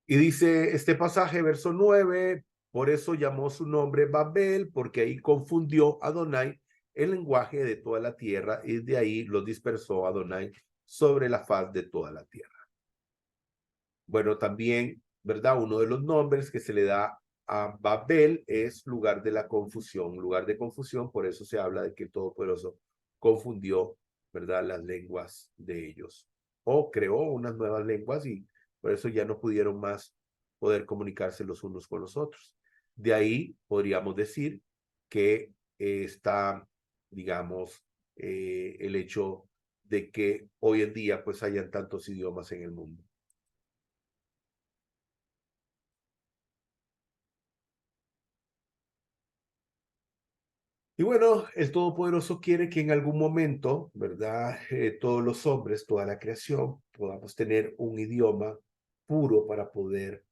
[SPEAKER 1] Y dice este pasaje, verso 9, por eso llamó su nombre Babel, porque ahí confundió a Adonai el lenguaje de toda la tierra, y de ahí lo dispersó Adonai sobre la faz de toda la tierra. Bueno, también, ¿verdad? Uno de los nombres que se le da a Babel es lugar de la confusión, lugar de confusión, por eso se habla de que el Todopoderoso confundió, ¿verdad?, las lenguas de ellos, o creó unas nuevas lenguas, y por eso ya no pudieron más poder comunicarse los unos con los otros. De ahí podríamos decir que está, digamos, el hecho de que hoy en día pues hayan tantos idiomas en el mundo. Y bueno, el Todopoderoso quiere que en algún momento, ¿verdad? Todos los hombres, toda la creación, podamos tener un idioma puro para poder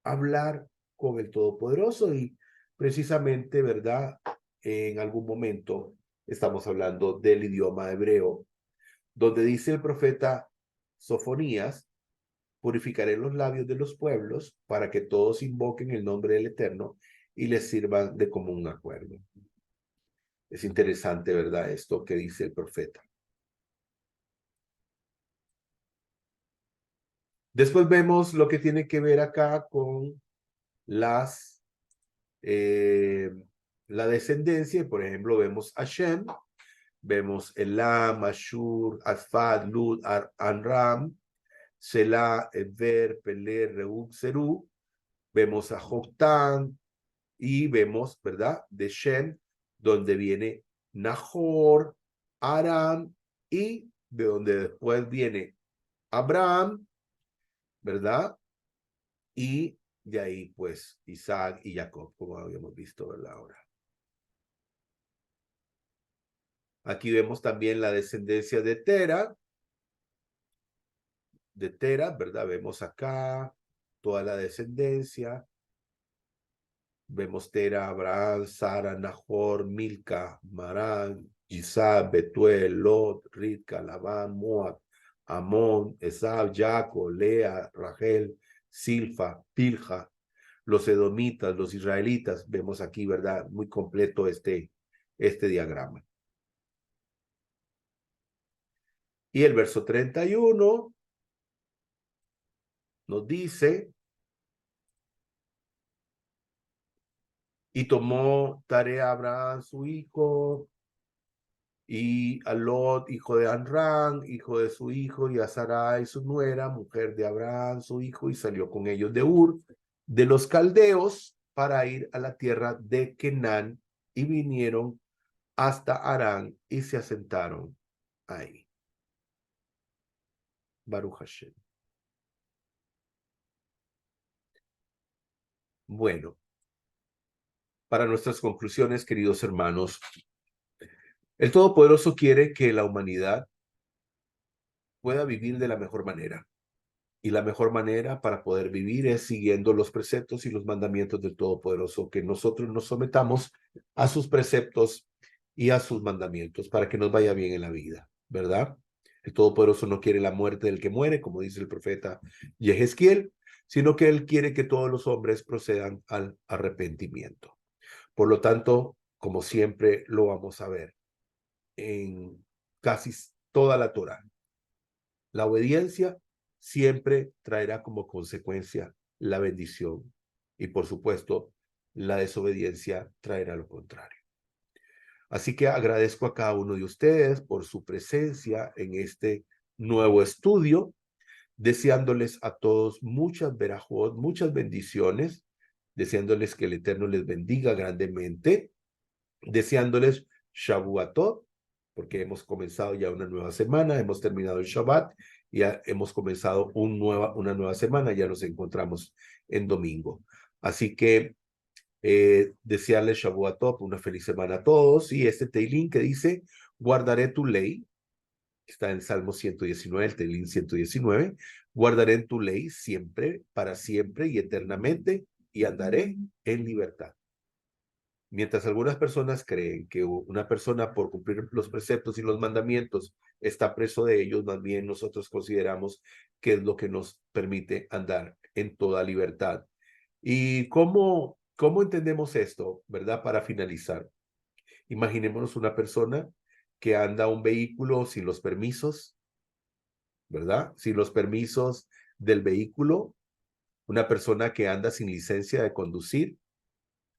[SPEAKER 1] hablar con el Todopoderoso, y precisamente, ¿verdad? En algún momento estamos hablando del idioma hebreo, donde dice el profeta Sofonías, purificaré los labios de los pueblos para que todos invoquen el nombre del Eterno y les sirvan de común acuerdo. Es interesante, ¿verdad? Esto que dice el profeta. Después vemos lo que tiene que ver acá con las, la descendencia. Por ejemplo, vemos a Shem, vemos Elam, Ashur, Asfad, Lud, Anram, Selah, Eber, Peler, Reub, Serú. Vemos a Joktan y vemos, ¿verdad? De Shem, donde viene Nahor, Aram y de donde después viene Abraham, ¿verdad? Y de ahí, pues, Isaac y Jacob, como habíamos visto, ¿verdad? Ahora. Aquí vemos también la descendencia de Tera, ¿verdad? Vemos acá toda la descendencia. Vemos Tera, Abraham, Sara, Nahor, Milca, Marán, Isaac, Betuel, Lot, Ritca, Labán, Moab, Amón, Esab, Jacob, Lea, Rachel, Silfa, Pilja, los edomitas, los israelitas. Vemos aquí, ¿verdad? Muy completo este diagrama. Y el verso 31 nos dice: y tomó tarea Abraham su hijo, y a Lot, hijo de Anrán, hijo de su hijo, y a Sarai su nuera, mujer de Abraham su hijo, y salió con ellos de Ur, de los caldeos, para ir a la tierra de Kenán, y vinieron hasta Harán, y se asentaron ahí. Baruch Hashem. Bueno, para nuestras conclusiones, queridos hermanos, el Todopoderoso quiere que la humanidad pueda vivir de la mejor manera. Y la mejor manera para poder vivir es siguiendo los preceptos y los mandamientos del Todopoderoso, que nosotros nos sometamos a sus preceptos y a sus mandamientos para que nos vaya bien en la vida, ¿verdad? El Todopoderoso no quiere la muerte del que muere, como dice el profeta Yehezquiel, sino que Él quiere que todos los hombres procedan al arrepentimiento. Por lo tanto, como siempre lo vamos a ver en casi toda la Torá, la obediencia siempre traerá como consecuencia la bendición y, por supuesto, la desobediencia traerá lo contrario. Así que agradezco a cada uno de ustedes por su presencia en este nuevo estudio, deseándoles a todos muchas verajot, muchas bendiciones, deseándoles que el Eterno les bendiga grandemente, deseándoles Shavuatot, porque hemos comenzado ya una nueva semana, hemos terminado el Shabbat, ya hemos comenzado una nueva semana, ya nos encontramos en domingo. Así que desearles Shavuatot, una feliz semana a todos, y este Teilín que dice: guardaré tu ley, está en Salmo 119, el Teilín 119, guardaré en tu ley siempre, para siempre y eternamente, y andaré en libertad. Mientras algunas personas creen que una persona, por cumplir los preceptos y los mandamientos, está preso de ellos, más bien nosotros consideramos que es lo que nos permite andar en toda libertad. ¿Y cómo entendemos esto, verdad? Para finalizar, imaginémonos una persona que anda un vehículo sin los permisos, ¿verdad? Sin los permisos del vehículo, una persona que anda sin licencia de conducir.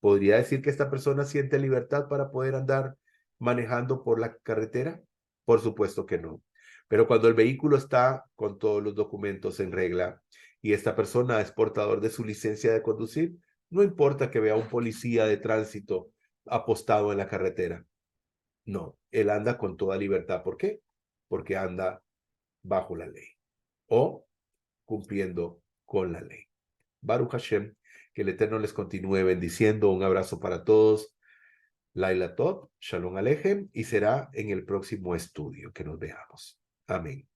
[SPEAKER 1] ¿Podría decir que esta persona siente libertad para poder andar manejando por la carretera? Por supuesto que no. Pero cuando el vehículo está con todos los documentos en regla y esta persona es portador de su licencia de conducir, no importa que vea a un policía de tránsito apostado en la carretera. No, él anda con toda libertad. ¿Por qué? Porque anda bajo la ley o cumpliendo con la ley. Baruch Hashem, que el Eterno les continúe bendiciendo. Un abrazo para todos. Laila Tov, Shalom Alejem, y será en el próximo estudio que nos veamos. Amén.